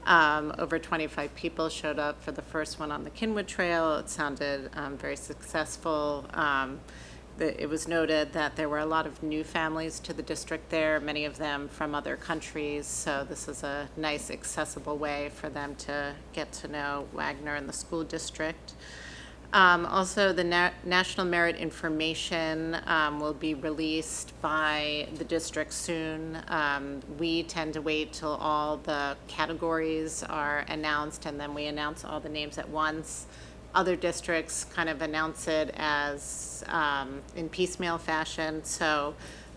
Over 25 people showed up for the first one on the Kinwood Trail. It sounded very successful. It was noted that there were a lot of new families to the district there, many of them from other countries, so this is a nice accessible way for them to get to know Wagner and the school district. Also, the National Merit Information will be released by the district soon. We tend to wait till all the categories are announced, and then we announce all the names at once. Other districts kind of announce it as in piecemeal fashion, so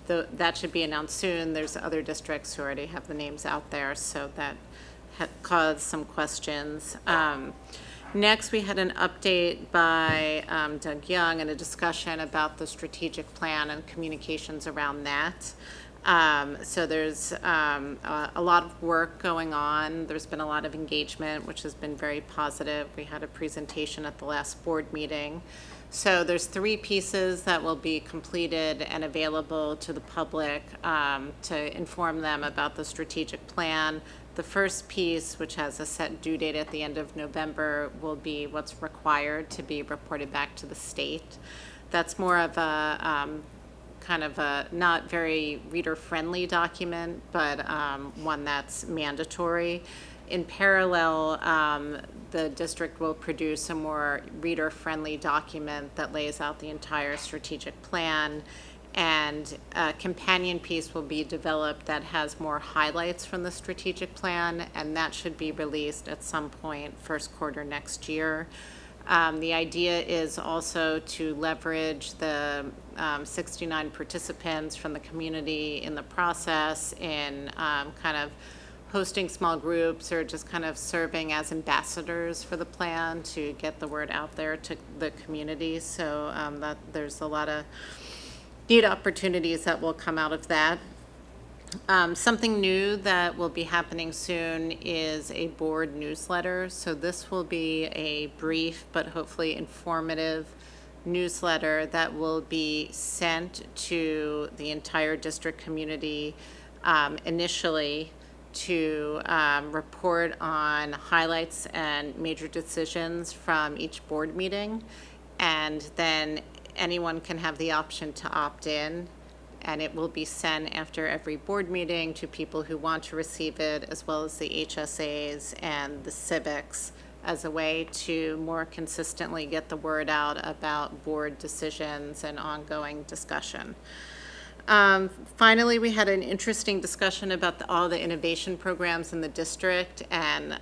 that should be announced soon. There's other districts who already have the names out there, so that caused some questions. Next, we had an update by Doug Young and a discussion about the strategic plan and communications around that. So there's a lot of work going on. There's been a lot of engagement, which has been very positive. We had a presentation at the last board meeting. So there's 3 pieces that will be completed and available to the public to inform them about the strategic plan. The first piece, which has a set due date at the end of November, will be what's required to be reported back to the state. That's more of a kind of a not very reader-friendly document, but one that's mandatory. In parallel, the district will produce a more reader-friendly document that lays out the entire strategic plan, and a companion piece will be developed that has more highlights from the strategic plan, and that should be released at some point first quarter next year. The idea is also to leverage the 69 participants from the community in the process in kind of hosting small groups or just kind of serving as ambassadors for the plan to get the word out there to the community. So that there's a lot of neat opportunities that will come out of that. Something new that will be happening soon is a board newsletter. So this will be a brief but hopefully informative newsletter that will be sent to the entire district community initially to report on highlights and major decisions from each board meeting. And then anyone can have the option to opt in, and it will be sent after every board meeting to people who want to receive it, as well as the HSAs and the civics, as a way to more consistently get the word out about board decisions and ongoing discussion. Finally, we had an interesting discussion about all the innovation programs in the district and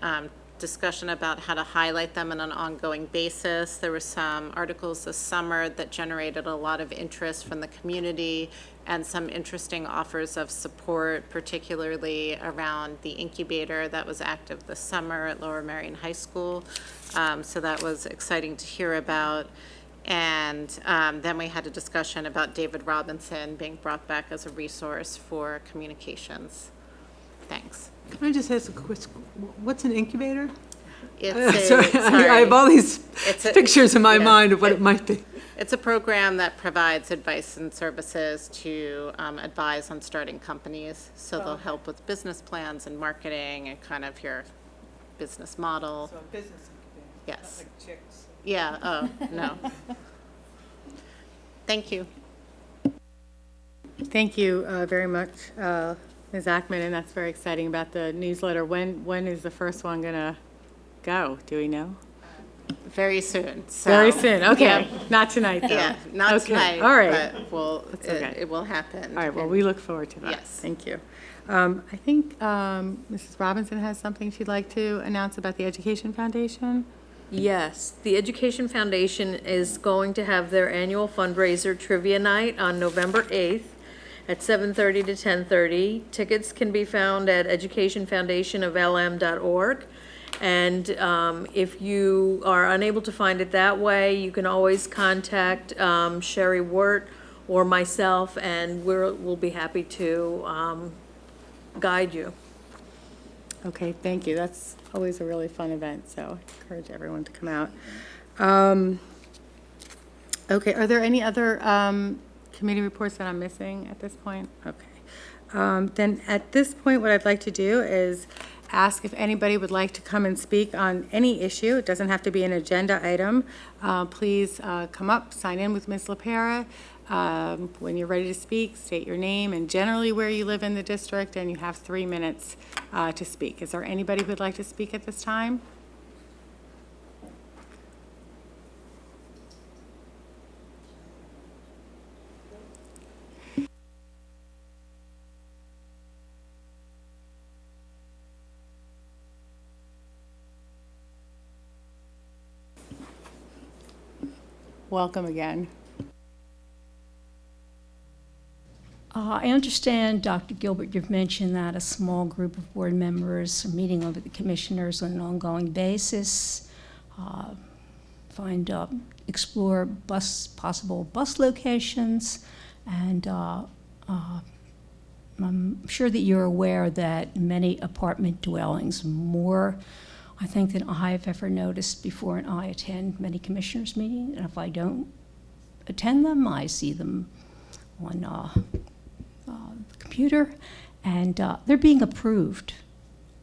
discussion about how to highlight them on an ongoing basis. There were some articles this summer that generated a lot of interest from the community and some interesting offers of support, particularly around the incubator that was active this summer at Lower Merion High School. So that was exciting to hear about. And then we had a discussion about David Robinson being brought back as a resource for communications. Thanks. Can I just ask a quick, what's an incubator? Sorry. I have all these pictures in my mind of what it might be. It's a program that provides advice and services to advise on starting companies. So they'll help with business plans and marketing and kind of your business model. So a business incubator. Yes. Not like chicks. Yeah, oh, no. Thank you. Thank you very much, Ms. Ackman, and that's very exciting about the newsletter. When is the first one going to go? Do we know? Very soon. So, Very soon, okay. yeah. Not tonight, though. Yeah, not Okay, tonight, all right. but it will happen. All right, well, we look forward to that. Yes. Thank you. I think Mrs. Robinson has something she'd like to announce about the Education Foundation. Yes, the Education Foundation is going to have their annual fundraiser trivia night on November 8th at 7:30 to 10:30. Tickets can be found at educationfoundationoflm.org. And if you are unable to find it that way, you can always contact Sherry Wirt or myself, and we'll be happy to guide you. Okay, thank you. That's always a really fun event, so I encourage everyone to come out. Okay, are there any other committee reports that I'm missing at this point? Okay. Then at this point, what I'd like to do is ask if anybody would like to come and speak on any issue. It doesn't have to be an agenda item. Please come up, sign in with Ms. LaPera. When you're ready to speak, state your name and generally where you live in the district, and you have 3 minutes to speak. Is there anybody who would like to speak at this time? Welcome again. I understand, Dr. Gilbert, you've mentioned that a small group of board members are meeting over the commissioners on an ongoing basis, explore possible bus locations, and I'm sure that you're aware that many apartment dwellings, more, I think, than I have ever noticed before, and I attend many commissioners' meetings, and if I don't attend them, I see them on the computer, and they're being approved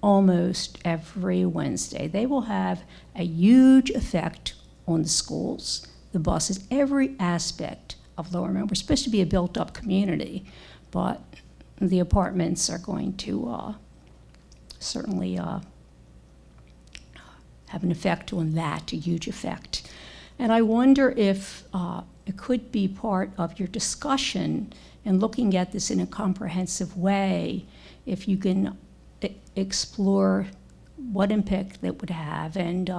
almost every Wednesday. They will have a huge effect on the schools, the buses, every aspect of Lower Merion. We're supposed to be a built-up community, but the apartments are going to certainly have an effect on that, a huge effect. And I wonder if it could be part of your discussion in looking at this in a comprehensive way, if you can explore what impact that would have. And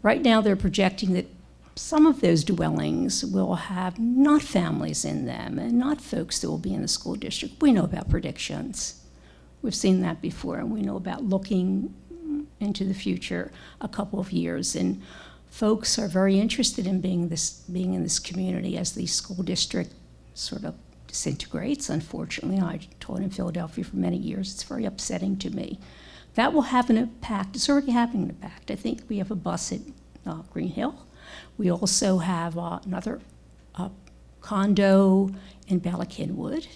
right now they're projecting that some of those dwellings will have not families in them and not folks that will be in the school district. We know about predictions. We've seen that before, and we know about looking into the future a couple of years. And folks are very interested in being in this community as the school district sort of disintegrates. Unfortunately, I taught in Philadelphia for many years. It's very upsetting to me. That will have an impact. It's already having an impact. I think we have a bus at Green Hill. We also have another condo in Bala Cynwyd,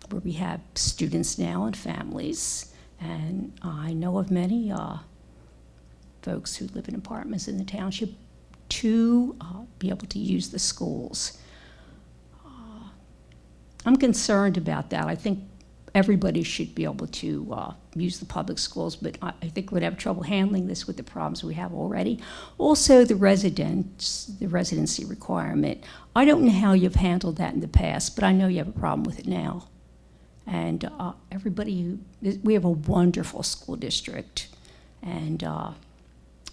where we have students now and families. And I know of many folks who live in apartments in the township to be able to use the schools. I'm concerned about that. I think everybody should be able to use the public schools, but I think we'd have trouble handling this with the problems we have already. Also, the residency requirement. I don't know how you've handled that in the past, but I know you have a problem with it now. And we have a wonderful school district, and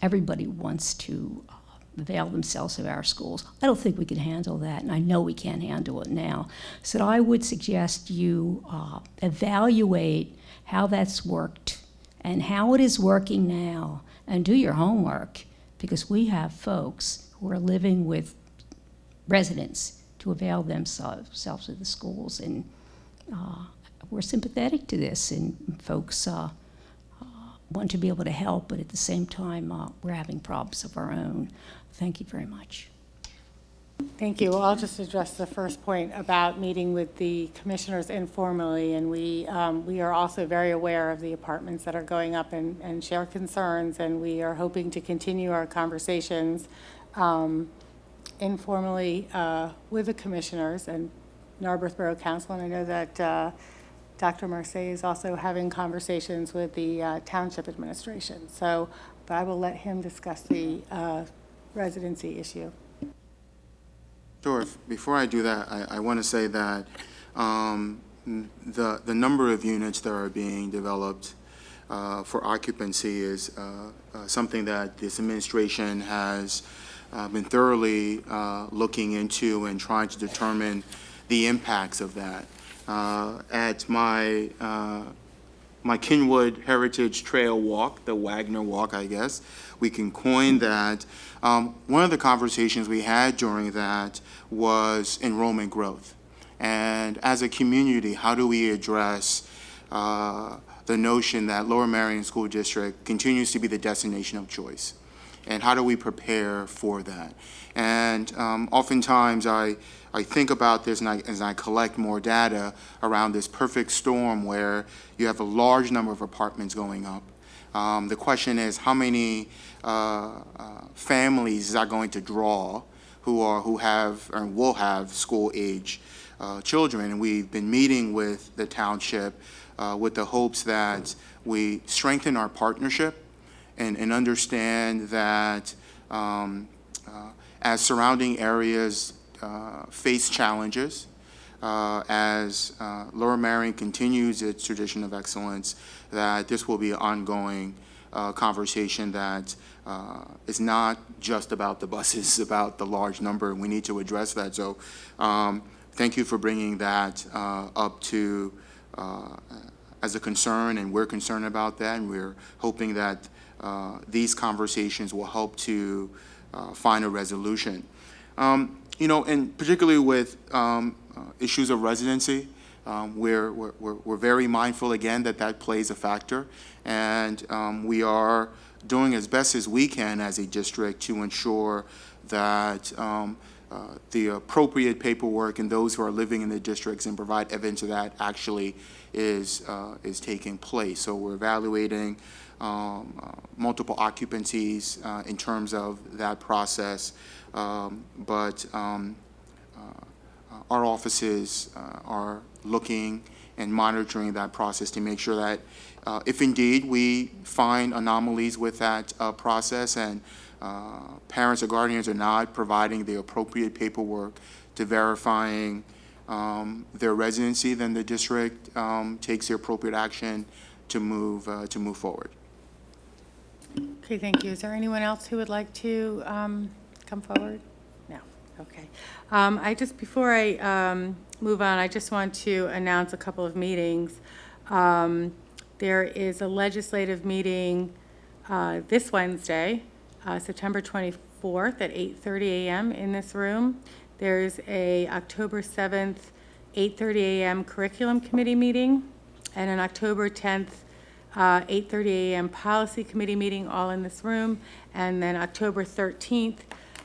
everybody wants to avail themselves of our schools. I don't think we can handle that, and I know we can't handle it now. So I would suggest you evaluate how that's worked and how it is working now, and do your homework, because we have folks who are living with residents to avail themselves of the schools, and we're sympathetic to this, and folks want to be able to help, but at the same time, we're having problems of our own. Thank you very much. Thank you. Well, I'll just address the first point about meeting with the commissioners informally, and we are also very aware of the apartments that are going up and share concerns, and we are hoping to continue our conversations informally with the commissioners and Narberth Borough Council, and I know that Dr. Marseille is also having conversations with the township administration. So, but I will let him discuss the residency issue. Sure. Before I do that, I want to say that the number of units that are being developed for occupancy is something that this administration has been thoroughly looking into and trying to determine the impacts of that. At my Cynwyd Heritage Trail Walk, the Wagner Walk, I guess we can coin that. One of the conversations we had during that was enrollment growth. And as a community, how do we address the notion that Lower Merion School District continues to be the destination of choice? And how do we prepare for that? And oftentimes I think about this, and as I collect more data around this perfect storm where you have a large number of apartments going up. The question is, how many families is that going to draw who have or will have school-age children? And we've been meeting with the township with the hopes that we strengthen our partnership and understand that as surrounding areas face challenges, as Lower Merion continues its tradition of excellence, that this will be an ongoing conversation that is not just about the buses, about the large number, and we need to address that. So thank you for bringing that up to as a concern, and we're concerned about that, and we're hoping that these conversations will help to find a resolution. You know, and particularly with issues of residency, we're very mindful, again, that plays a factor. And we are doing as best as we can as a district to ensure that the appropriate paperwork and those who are living in the districts and provide evidence of that actually is taking place. So we're evaluating multiple occupancies in terms of that process, but our offices are looking and monitoring that process to make sure that if indeed we find anomalies with that process and parents or guardians are not providing the appropriate paperwork to verifying their residency, then the district takes the appropriate action to move forward. Okay, thank you. Is there anyone else who would like to come forward? No. Okay. Before I move on, I just want to announce a couple of meetings. There is a legislative meeting this Wednesday, September 24th at 8:30 a.m. in this room. There's a October 7th, 8:30 a.m. Curriculum Committee meeting, and an October 10th, 8:30 a.m. Policy Committee meeting, all in this room. And then October 13th,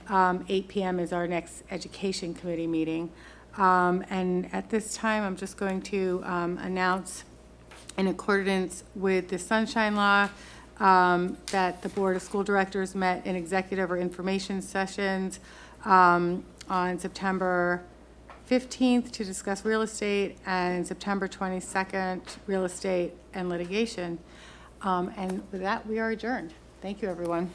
8 p.m. is our next Education Committee meeting. And at this time, I'm just going to announce, in accordance with the Sunshine Law, that the Board of School Directors met in executive or information sessions on September 15th to discuss real estate, and September 22nd, real estate and litigation. And with that, we are adjourned. Thank you, everyone.